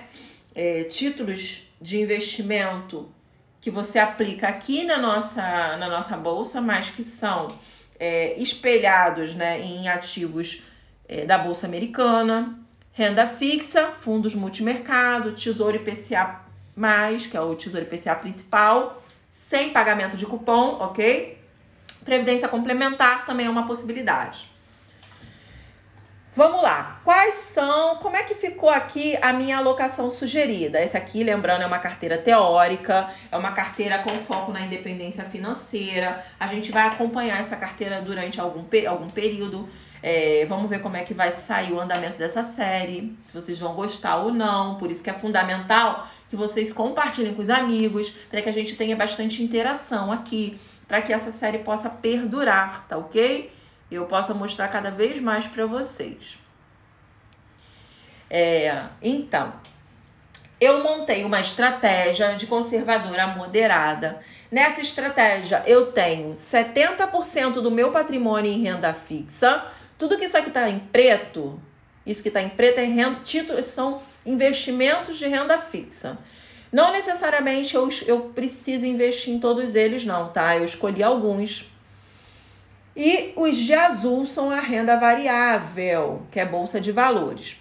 Títulos de investimento que você aplica aqui na nossa bolsa, mas que são espelhados, né, em ativos da Bolsa Americana. Renda fixa, fundos multimercado, Tesouro IPCA+, que é o Tesouro IPCA principal, sem pagamento de cupom, ok? Previdência complementar também é uma possibilidade. Vamos lá, como é que ficou aqui a minha alocação sugerida? Essa aqui, lembrando, é uma carteira teórica, é uma carteira com foco na independência financeira. A gente vai acompanhar essa carteira durante algum período. Vamos ver como é que vai sair o andamento dessa série, se vocês vão gostar ou não. Por isso que é fundamental que vocês compartilhem com os amigos, para que a gente tenha bastante interação aqui, para que essa série possa perdurar, tá ok? Eu possa mostrar cada vez mais para vocês. Então, eu montei uma estratégia de conservadora moderada. Nessa estratégia, eu tenho 70% do meu patrimônio em renda fixa. Tudo que isso aqui está em preto, isso que está em preto são investimentos de renda fixa. Não necessariamente eu preciso investir em todos eles, não, tá? Eu escolhi alguns. E os de azul são a renda variável, que é bolsa de valores.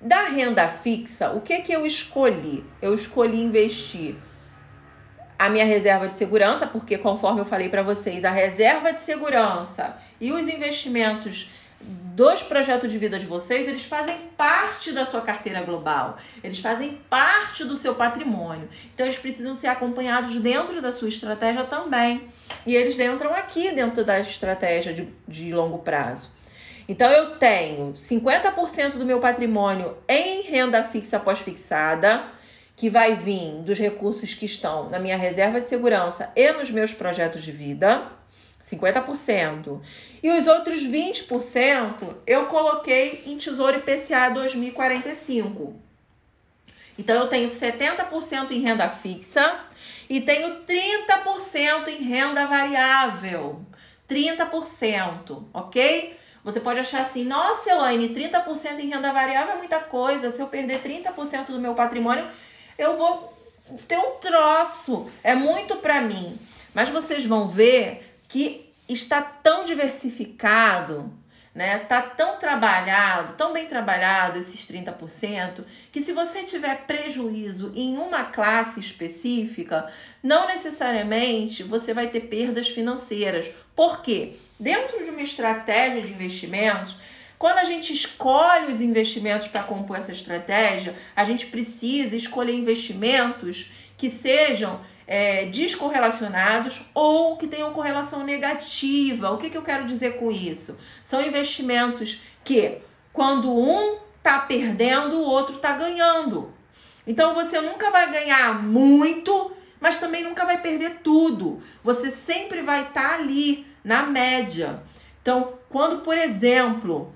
Da renda fixa, o que eu escolhi? Eu escolhi investir a minha reserva de segurança, porque conforme eu falei para vocês, a reserva de segurança e os investimentos dos projetos de vida de vocês, eles fazem parte da sua carteira global, eles fazem parte do seu patrimônio. Então, eles precisam ser acompanhados dentro da sua estratégia também. E eles entram aqui dentro da estratégia de longo prazo. Então, eu tenho 50% do meu patrimônio em renda fixa pós-fixada, que vai vir dos recursos que estão na minha reserva de segurança e nos meus projetos de vida, 50%. E os outros 20% eu coloquei em Tesouro IPCA 2045. Então, eu tenho 70% em renda fixa e tenho 30% em renda variável. 30%, ok? Você pode achar assim, nossa, Elaine, 30% em renda variável é muita coisa. Se eu perder 30% do meu patrimônio, eu vou ter um troço. É muito para mim. Mas vocês vão ver que está tão diversificado, né? Tá tão trabalhado, tão bem trabalhado esses 30%, que se você tiver prejuízo em uma classe específica, não necessariamente você vai ter perdas financeiras. Por quê? Dentro de uma estratégia de investimentos, quando a gente escolhe os investimentos para compor essa estratégia, a gente precisa escolher investimentos que sejam descorrelacionados ou que tenham correlação negativa. O que eu quero dizer com isso? São investimentos que, quando um tá perdendo, o outro tá ganhando. Então você nunca vai ganhar muito, mas também nunca vai perder tudo. Você sempre vai estar ali na média. Então, quando, por exemplo,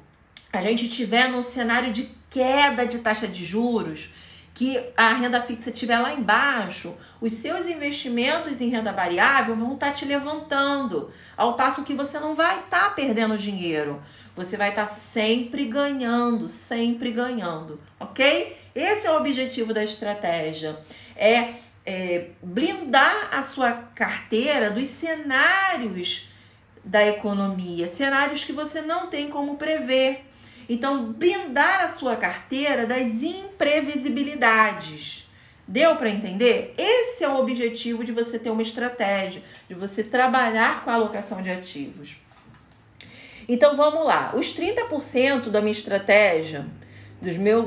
a gente tiver num cenário de queda de taxa de juros, que a renda fixa estiver lá embaixo, os seus investimentos em renda variável vão estar te levantando, ao passo que você não vai estar perdendo dinheiro. Você vai estar sempre ganhando, ok? Esse é o objetivo da estratégia, blindar a sua carteira dos cenários da economia, cenários que você não tem como prever. Então, blindar a sua carteira das imprevisibilidades. Deu para entender? Esse é o objetivo de você ter uma estratégia, de você trabalhar com a alocação de ativos. Então, vamos lá. Os 30% da minha estratégia,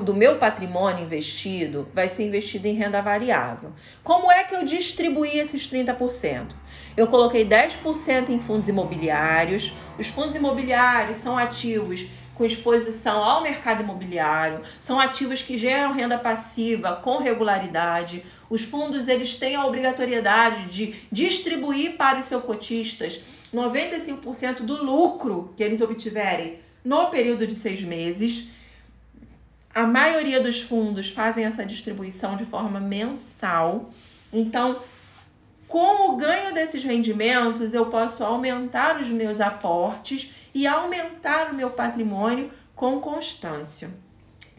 do meu patrimônio investido, vai ser investido em renda variável. Como é que eu distribuí esses 30%? Eu coloquei 10% em fundos imobiliários. Os fundos imobiliários são ativos com exposição ao mercado imobiliário, são ativos que geram renda passiva com regularidade. Os fundos, eles têm a obrigatoriedade de distribuir para os seus cotistas 95% do lucro que eles obtiverem no período de 6 meses. A maioria dos fundos fazem essa distribuição de forma mensal. Então, com o ganho desses rendimentos, eu posso aumentar os meus aportes e aumentar o meu patrimônio com constância.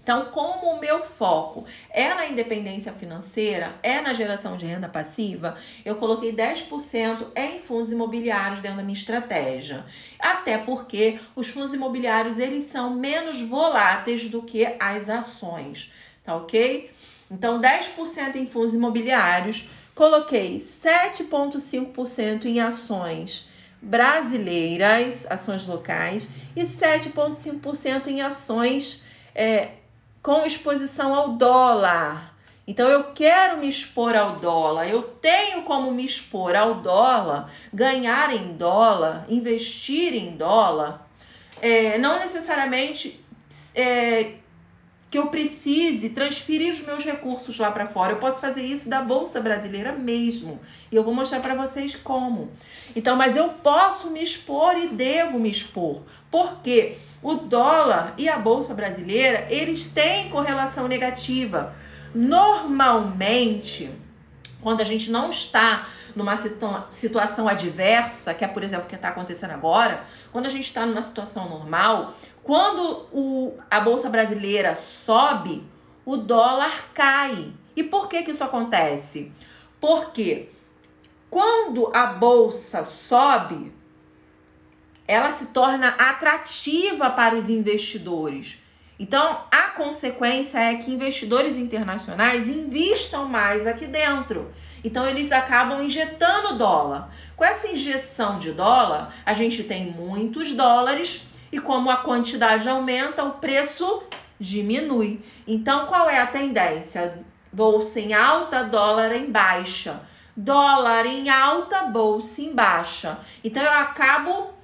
Então, como o meu foco é na independência financeira, é na geração de renda passiva, eu coloquei 10% em fundos imobiliários dentro da minha estratégia. Até porque os fundos imobiliários, eles são menos voláteis do que as ações, tá ok? Então, 10% em fundos imobiliários, coloquei 7,5% em ações brasileiras, ações locais, e 7,5% em ações com exposição ao dólar. Então, eu quero me expor ao dólar, eu tenho como me expor ao dólar, ganhar em dólar, investir em dólar, não necessariamente que eu precise transferir os meus recursos lá para fora. Eu posso fazer isso da Bolsa Brasileira mesmo. E eu vou mostrar para vocês como. Então, mas eu posso me expor e devo me expor. Por quê? O dólar e a Bolsa Brasileira, eles têm correlação negativa. Normalmente, quando a gente não está numa situação adversa, que é, por exemplo, o que está acontecendo agora, quando a gente está numa situação normal, quando a Bolsa Brasileira sobe, o dólar cai. E por que isso acontece? Porque quando a Bolsa sobe, ela se torna atrativa para os investidores. Então, a consequência é que investidores internacionais investam mais aqui dentro. Então, eles acabam injetando dólar. Com essa injeção de dólar, a gente tem muitos dólares e como a quantidade aumenta, o preço diminui. Então, qual é a tendência? Bolsa em alta, dólar em baixa. Dólar em alta, bolsa em baixa. Então, eu acabo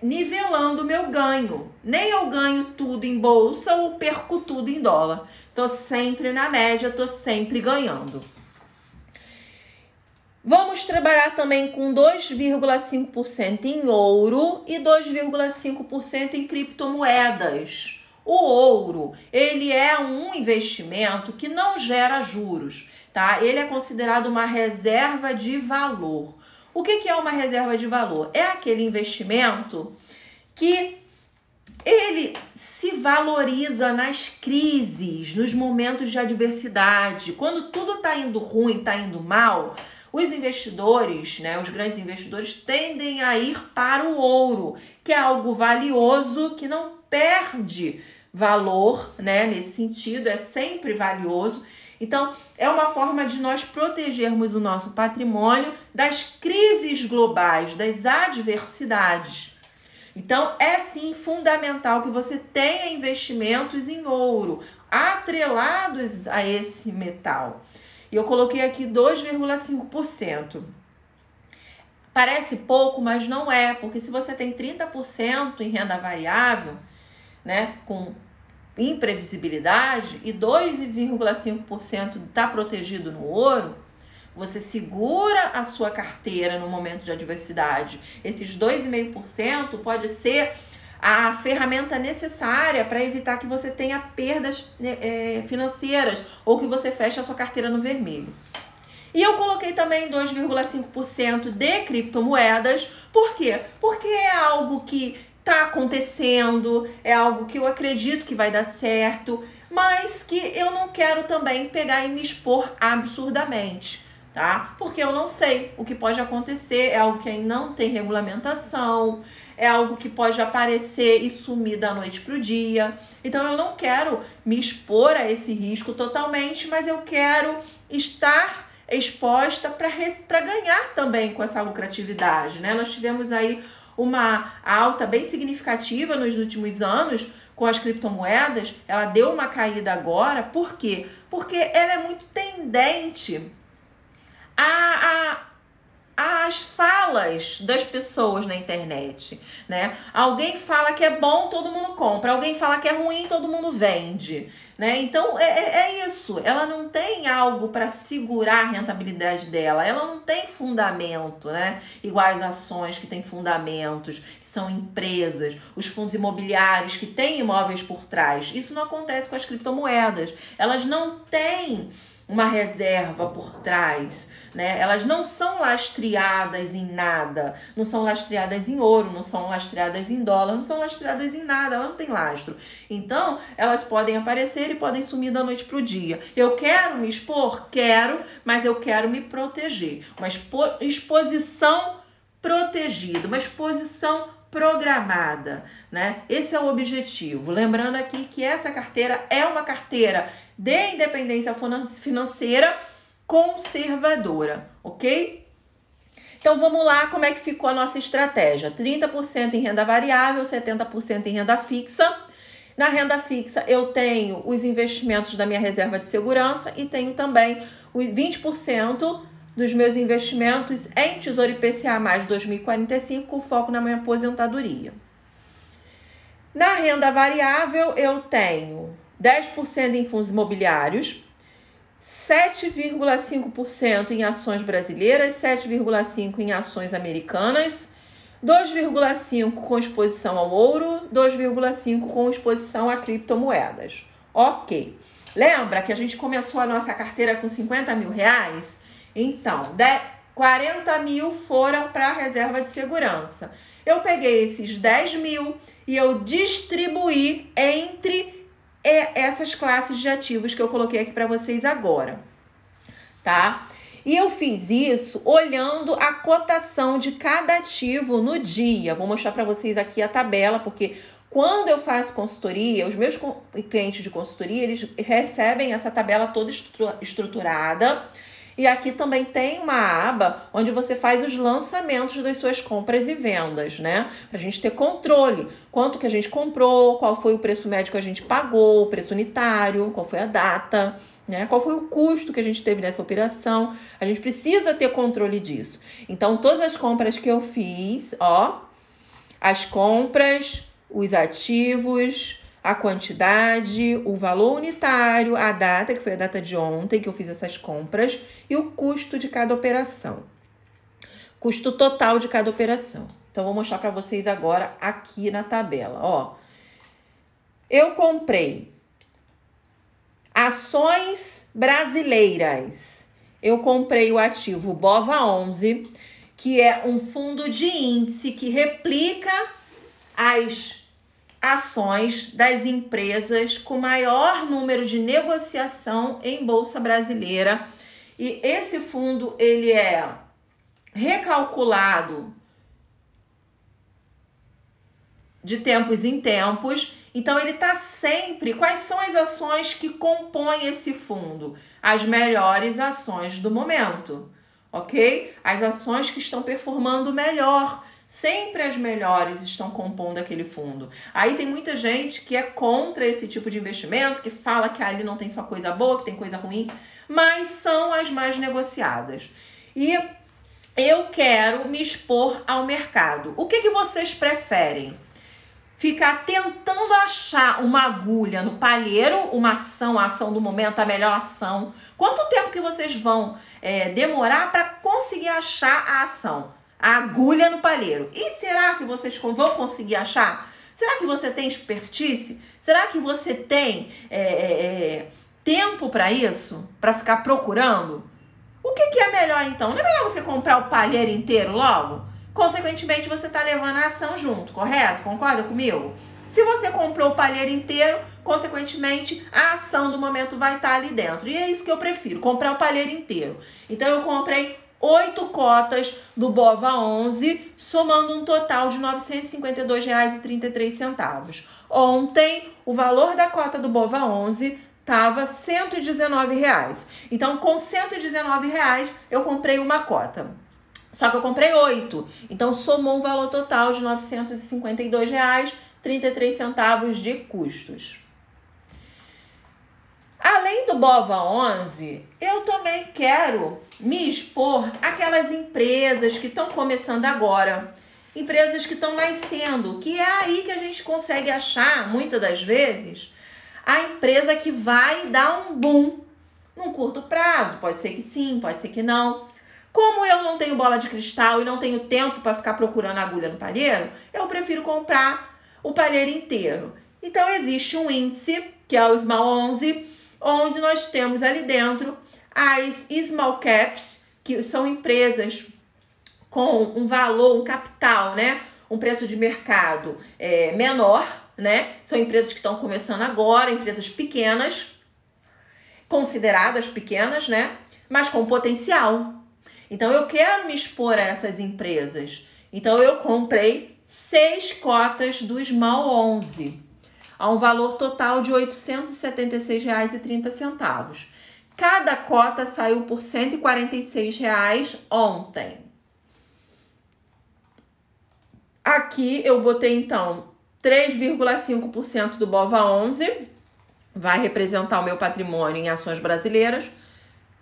nivelando o meu ganho. Nem eu ganho tudo em bolsa ou perco tudo em dólar. Tô sempre na média, tô sempre ganhando. Vamos trabalhar também com 2,5% em ouro e 2,5% em criptomoedas. O ouro, ele é um investimento que não gera juros, tá? Ele é considerado uma reserva de valor. O que é uma reserva de valor? É aquele investimento que ele se valoriza nas crises, nos momentos de adversidade. Quando tudo está indo ruim, está indo mal, os investidores, os grandes investidores, tendem a ir para o ouro, que é algo valioso, que não perde valor, nesse sentido, é sempre valioso. Então, é uma forma de nós protegermos o nosso patrimônio das crises globais, das adversidades. Então, é sim fundamental que você tenha investimentos em ouro, atrelados a esse metal. E eu coloquei aqui 2,5%. Parece pouco, mas não é, porque se você tem 30% em renda variável, com imprevisibilidade e 2,5% está protegido no ouro, você segura a sua carteira no momento de adversidade. Esses 2,5% pode ser a ferramenta necessária para evitar que você tenha perdas financeiras ou que você feche a sua carteira no vermelho. E eu coloquei também 2,5% de criptomoedas. Por quê? Porque é algo que está acontecendo, é algo que eu acredito que vai dar certo, mas que eu não quero também pegar e me expor absurdamente, tá? Porque eu não sei o que pode acontecer, é algo que ainda não tem regulamentação, é algo que pode aparecer e sumir da noite para o dia. Então eu não quero me expor a esse risco totalmente, mas eu quero estar exposta para ganhar também com essa lucratividade, né? Nós tivemos aí uma alta bem significativa nos últimos anos com as criptomoedas. Ela deu uma caída agora. Por quê? Porque ela é muito tendente às falas das pessoas na internet, né? Alguém fala que é bom, todo mundo compra. Alguém fala que é ruim, todo mundo vende, né? Então, é isso. Ela não tem algo para segurar a rentabilidade dela. Ela não tem fundamento, né? Igual as ações que têm fundamentos, que são empresas, os fundos imobiliários que têm imóveis por trás. Isso não acontece com as criptomoedas. Elas não têm uma reserva por trás, né? Elas não são lastreadas em nada, não são lastreadas em ouro, não são lastreadas em dólar, não são lastreadas em nada, ela não tem lastro. Então, elas podem aparecer e podem sumir da noite para o dia. Eu quero me expor? Quero, mas eu quero me proteger. Uma exposição protegida, uma exposição programada, né? Esse é o objetivo. Lembrando aqui que essa carteira é uma carteira de independência financeira conservadora, ok? Então vamos lá, como é que ficou a nossa estratégia? 30% em renda variável, 70% em renda fixa. Na renda fixa eu tenho os investimentos da minha reserva de segurança e tenho também os 20% dos meus investimentos em Tesouro IPCA mais 2045, com foco na minha aposentadoria. Na renda variável, eu tenho 10% em fundos imobiliários, 7,5% em ações brasileiras, 7,5% em ações americanas, 2,5% com exposição ao ouro, 2,5% com exposição a criptomoedas. Ok. Lembra que a gente começou a nossa carteira com 50 mil reais? Então, 40 mil foram para a reserva de segurança. Eu peguei esses 10 mil e eu distribuí entre essas classes de ativos que eu coloquei aqui para vocês agora, tá? E eu fiz isso olhando a cotação de cada ativo no dia. Vou mostrar para vocês aqui a tabela, porque quando eu faço consultoria, os meus clientes de consultoria, eles recebem essa tabela toda estruturada. E aqui também tem uma aba onde você faz os lançamentos das suas compras e vendas, né? Pra gente ter controle. Quanto que a gente comprou, qual foi o preço médio que a gente pagou, o preço unitário, qual foi a data, né? Qual foi o custo que a gente teve nessa operação. A gente precisa ter controle disso. Então, todas as compras que eu fiz, ó, as compras, os ativos, a quantidade, o valor unitário, a data, que foi a data de ontem que eu fiz essas compras, e o custo de cada operação. Custo total de cada operação. Então, vou mostrar para vocês agora aqui na tabela. Ó, eu comprei ações brasileiras. Eu comprei o ativo BOVA11, que é um fundo de índice que replica as ações das empresas com maior número de negociação em bolsa brasileira. E esse fundo, ele é recalculado de tempos em tempos. Então, ele está sempre... Quais são as ações que compõem esse fundo? As melhores ações do momento, ok? As ações que estão performando melhor. Sempre as melhores estão compondo aquele fundo. Aí tem muita gente que é contra esse tipo de investimento, que fala que ali não tem só coisa boa, que tem coisa ruim, mas são as mais negociadas. E eu quero me expor ao mercado. O que vocês preferem? ficar tentando achar uma agulha no palheiro, uma ação, a ação do momento, a melhor ação. Quanto tempo que vocês vão demorar para conseguir achar a ação? A agulha no palheiro. E será que vocês vão conseguir achar? Será que você tem expertise? Será que você tem tempo para isso? Para ficar procurando? O que é melhor então? Não é melhor você comprar o palheiro inteiro logo? Consequentemente, você está levando a ação junto, correto? Concorda comigo? Se você comprou o palheiro inteiro, consequentemente, a ação do momento vai estar ali dentro. E é isso que eu prefiro, comprar o palheiro inteiro. Então, eu comprei 8 cotas do BOVA11, somando um total de R$ 952,33. Ontem, o valor da cota do BOVA11 estava R$ 119. Então, com R$ 119, eu comprei uma cota. Só que eu comprei 8. Então, somou um valor total de R$ 952,33 de custos. Além do BOVA11, eu também quero me expor àquelas empresas que estão começando agora. Empresas que estão nascendo, que é aí que a gente consegue achar, muitas das vezes, a empresa que vai dar um boom num curto prazo. Pode ser que sim, pode ser que não. Como eu não tenho bola de cristal e não tenho tempo para ficar procurando agulha no palheiro, eu prefiro comprar o palheiro inteiro. Então, existe um índice, que é o Small 11, onde nós temos ali dentro as Small Caps, que são empresas com um valor, um capital, né? Um preço de mercado menor, né? São empresas que estão começando agora, empresas pequenas, consideradas pequenas, né? Mas com potencial. Então, eu quero me expor a essas empresas. Então, eu comprei 6 cotas do Small 11, a um valor total de R$ 876,30. Cada cota saiu por R$ 146 ontem. Aqui eu botei, então, 3,5% do BOVA11, vai representar o meu patrimônio em ações brasileiras.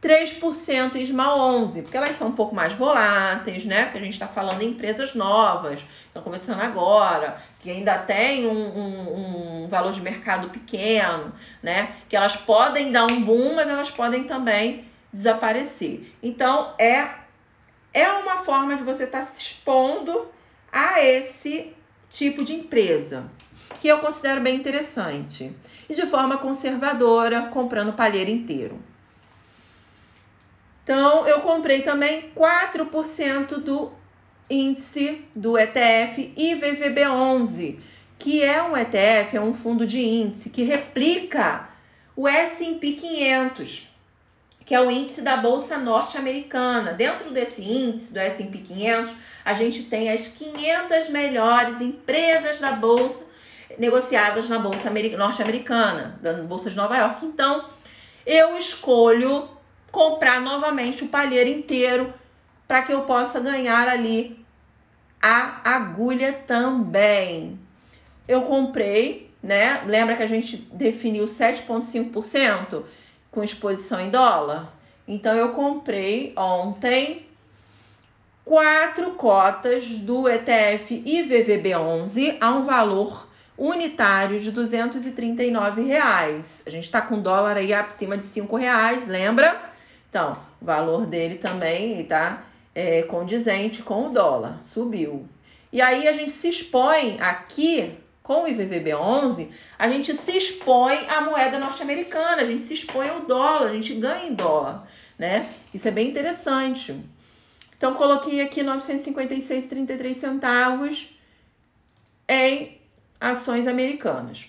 3% Small 11, porque elas são um pouco mais voláteis, né? Porque a gente está falando em empresas novas, estão começando agora, que ainda tem um valor de mercado pequeno, né? Que elas podem dar um boom, mas elas podem também desaparecer. Então, é uma forma de você estar se expondo a esse tipo de empresa, que eu considero bem interessante. E de forma conservadora, comprando o palheiro inteiro. Então, eu comprei também 4% do índice do ETF IVVB11, que é um ETF, é um fundo de índice que replica o S&P 500, que é o índice da Bolsa Norte-Americana. Dentro desse índice do S&P 500, a gente tem as 500 melhores empresas da Bolsa negociadas na Bolsa Norte-Americana, da Bolsa de Nova York. Então, eu escolho comprar novamente o palheiro inteiro para que eu possa ganhar ali a agulha também. Eu comprei, né? Lembra que a gente definiu 7,5% com exposição em dólar? Então, eu comprei ontem 4 cotas do ETF IVVB11 a um valor unitário de R$ 239. A gente está com dólar aí acima de R$ 5, lembra? Então, o valor dele também está condizente com o dólar, subiu. E aí, a gente se expõe aqui, com o IVVB11, a gente se expõe à moeda norte-americana, a gente se expõe ao dólar, a gente ganha em dólar, né? Isso é bem interessante. Então, coloquei aqui R$ 956,33 em ações americanas.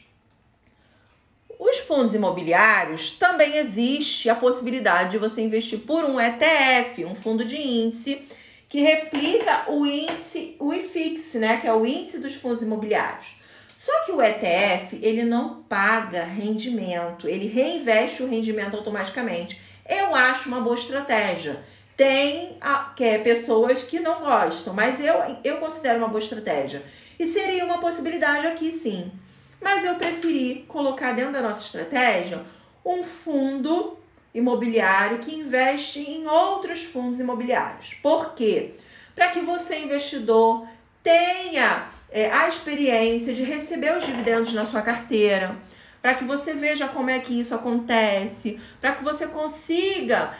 Os fundos imobiliários, também existe a possibilidade de você investir por um ETF, um fundo de índice, que replica o índice, o IFIX, né, que é o índice dos fundos imobiliários. Só que o ETF, ele não paga rendimento, ele reinveste o rendimento automaticamente. Eu acho uma boa estratégia. Tem pessoas que não gostam, mas eu considero uma boa estratégia. E seria uma possibilidade aqui, sim. Mas eu preferi colocar dentro da nossa estratégia um fundo imobiliário que investe em outros fundos imobiliários. Por quê? Para que você, investidor, tenha a experiência de receber os dividendos na sua carteira, para que você veja como é que isso acontece, para que você consiga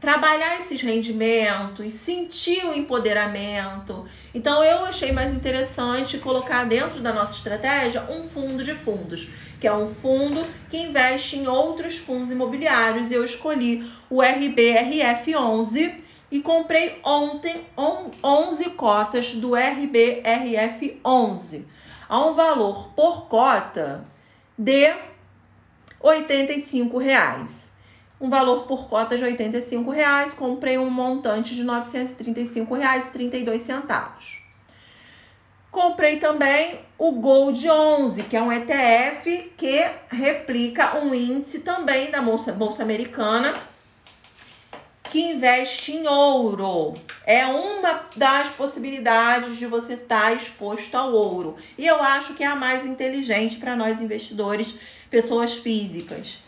trabalhar esses rendimentos, sentir o empoderamento. Então, eu achei mais interessante colocar dentro da nossa estratégia um fundo de fundos, que é um fundo que investe em outros fundos imobiliários. Eu escolhi o RBRF11 e comprei ontem 11 cotas do RBRF11 a um valor por cota de R$ 85. Um valor por cota de R$ 85, comprei um montante de R$ 935,32. Comprei também o Gold 11, que é um ETF que replica um índice também da Bolsa Americana, que investe em ouro. É uma das possibilidades de você estar exposto ao ouro. E eu acho que é a mais inteligente para nós investidores, pessoas físicas.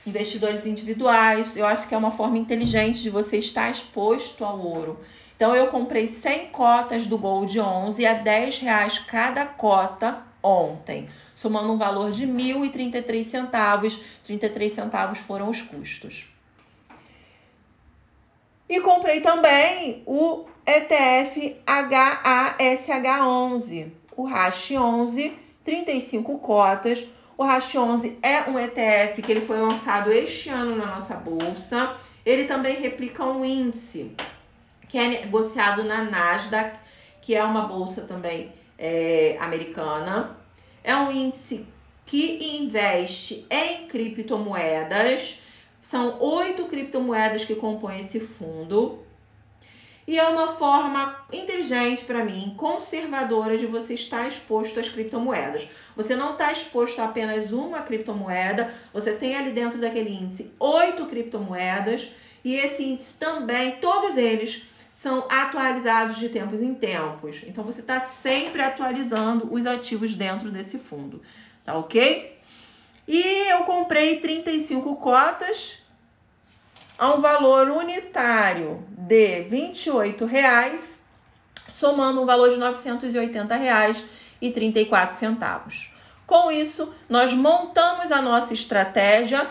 Investidores individuais, eu acho que é uma forma inteligente de você estar exposto ao ouro. Então, eu comprei 100 cotas do Gold 11 a R$10 cada cota ontem, somando um valor de R$ 1.033, 33 centavos foram os custos. E comprei também o ETF HASH11, o HASH11, 35 cotas. O HASH11 é um ETF que ele foi lançado este ano na nossa bolsa. Ele também replica um índice que é negociado na Nasdaq, que é uma bolsa também americana. É um índice que investe em criptomoedas. São 8 criptomoedas que compõem esse fundo. E é uma forma inteligente para mim, conservadora, de você estar exposto às criptomoedas. Você não está exposto a apenas uma criptomoeda, você tem ali dentro daquele índice 8 criptomoedas. E esse índice também, todos eles, são atualizados de tempos em tempos. Então, você está sempre atualizando os ativos dentro desse fundo, tá ok? E eu comprei 35 cotas a um valor unitário de R$ 28, somando um valor de R$ 980,34. Com isso, nós montamos a nossa estratégia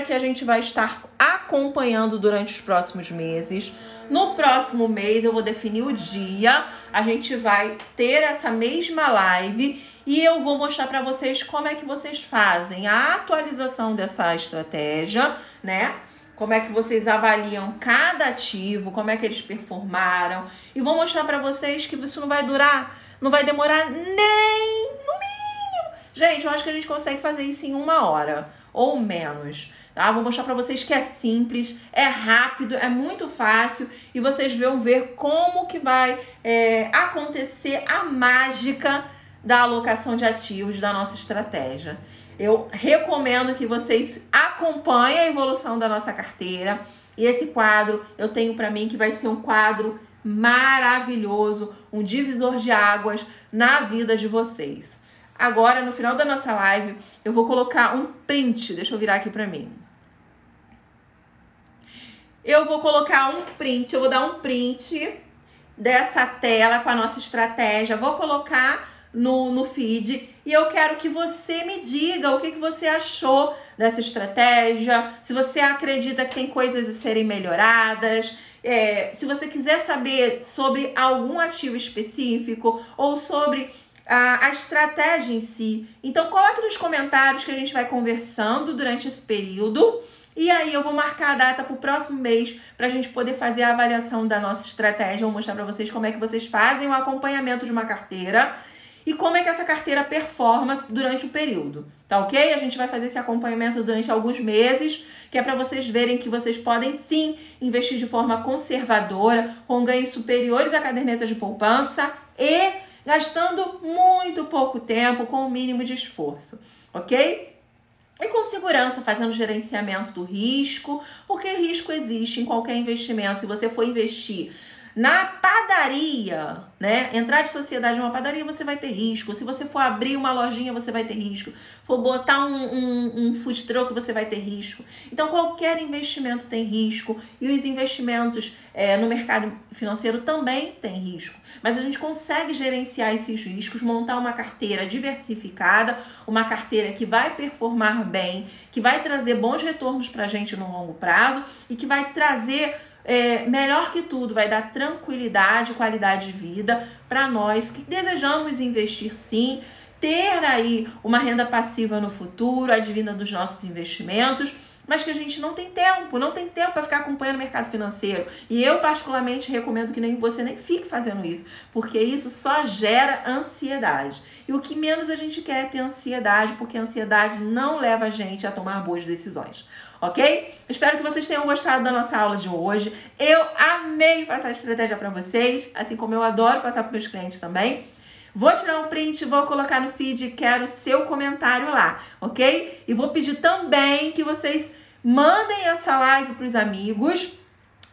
que a gente vai estar acompanhando durante os próximos meses. No próximo mês, eu vou definir o dia, a gente vai ter essa mesma live e eu vou mostrar para vocês como é que vocês fazem a atualização dessa estratégia, né? Como é que vocês avaliam cada ativo, como é que eles performaram. E vou mostrar para vocês que isso não vai demorar nem no mínimo. Gente, eu acho que a gente consegue fazer isso em 1 hora ou menos, tá? Vou mostrar para vocês que é simples, é rápido, é muito fácil e vocês vão ver como que vai acontecer a mágica da alocação de ativos da nossa estratégia. Eu recomendo que vocês acompanhem a evolução da nossa carteira. E esse quadro, eu tenho para mim que vai ser um quadro maravilhoso, um divisor de águas na vida de vocês. Agora, no final da nossa live, eu vou colocar um print. Deixa eu virar aqui para mim. Eu vou colocar um print, eu vou dar um print dessa tela com a nossa estratégia. Vou colocar no feed e eu quero que você me diga o que você achou dessa estratégia, se você acredita que tem coisas a serem melhoradas, se você quiser saber sobre algum ativo específico ou sobre a estratégia em si. Então coloque nos comentários que a gente vai conversando durante esse período. E aí eu vou marcar a data para o próximo mês para a gente poder fazer a avaliação da nossa estratégia. Vou mostrar para vocês como é que vocês fazem o acompanhamento de uma carteira e como é que essa carteira performa durante o período, tá ok? A gente vai fazer esse acompanhamento durante alguns meses, que é para vocês verem que vocês podem sim investir de forma conservadora, com ganhos superiores à caderneta de poupança e gastando muito pouco tempo, com o mínimo de esforço, ok? E com segurança, fazendo gerenciamento do risco, porque risco existe em qualquer investimento. Se você for investir Na padaria, né? Entrar de sociedade numa padaria, você vai ter risco. Se você for abrir uma lojinha, você vai ter risco. For botar um food truck, você vai ter risco. Então, qualquer investimento tem risco. E os investimentos no mercado financeiro também têm risco. Mas a gente consegue gerenciar esses riscos, montar uma carteira diversificada, uma carteira que vai performar bem, que vai trazer bons retornos para a gente no longo prazo e que vai trazer... melhor que tudo, vai dar tranquilidade, qualidade de vida para nós que desejamos investir sim, ter aí uma renda passiva no futuro, advinda dos nossos investimentos, mas que a gente não tem tempo para ficar acompanhando o mercado financeiro. E eu particularmente recomendo que nem você nem fique fazendo isso, porque isso só gera ansiedade. E o que menos a gente quer é ter ansiedade, porque a ansiedade não leva a gente a tomar boas decisões. Ok? Espero que vocês tenham gostado da nossa aula de hoje. Eu amei passar a estratégia para vocês, assim como eu adoro passar para meus clientes também. Vou tirar um print, vou colocar no feed, quero seu comentário lá, ok? E vou pedir também que vocês mandem essa live para os amigos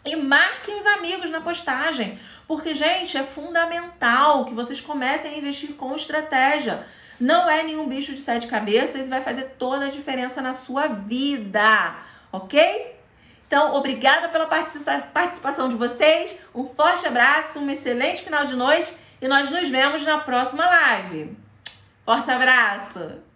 e marquem os amigos na postagem, porque, gente, é fundamental que vocês comecem a investir com estratégia. Não é nenhum bicho de 7 cabeças e vai fazer toda a diferença na sua vida, ok? Então, obrigada pela participação de vocês, um forte abraço, um excelente final de noite e nós nos vemos na próxima live. Forte abraço!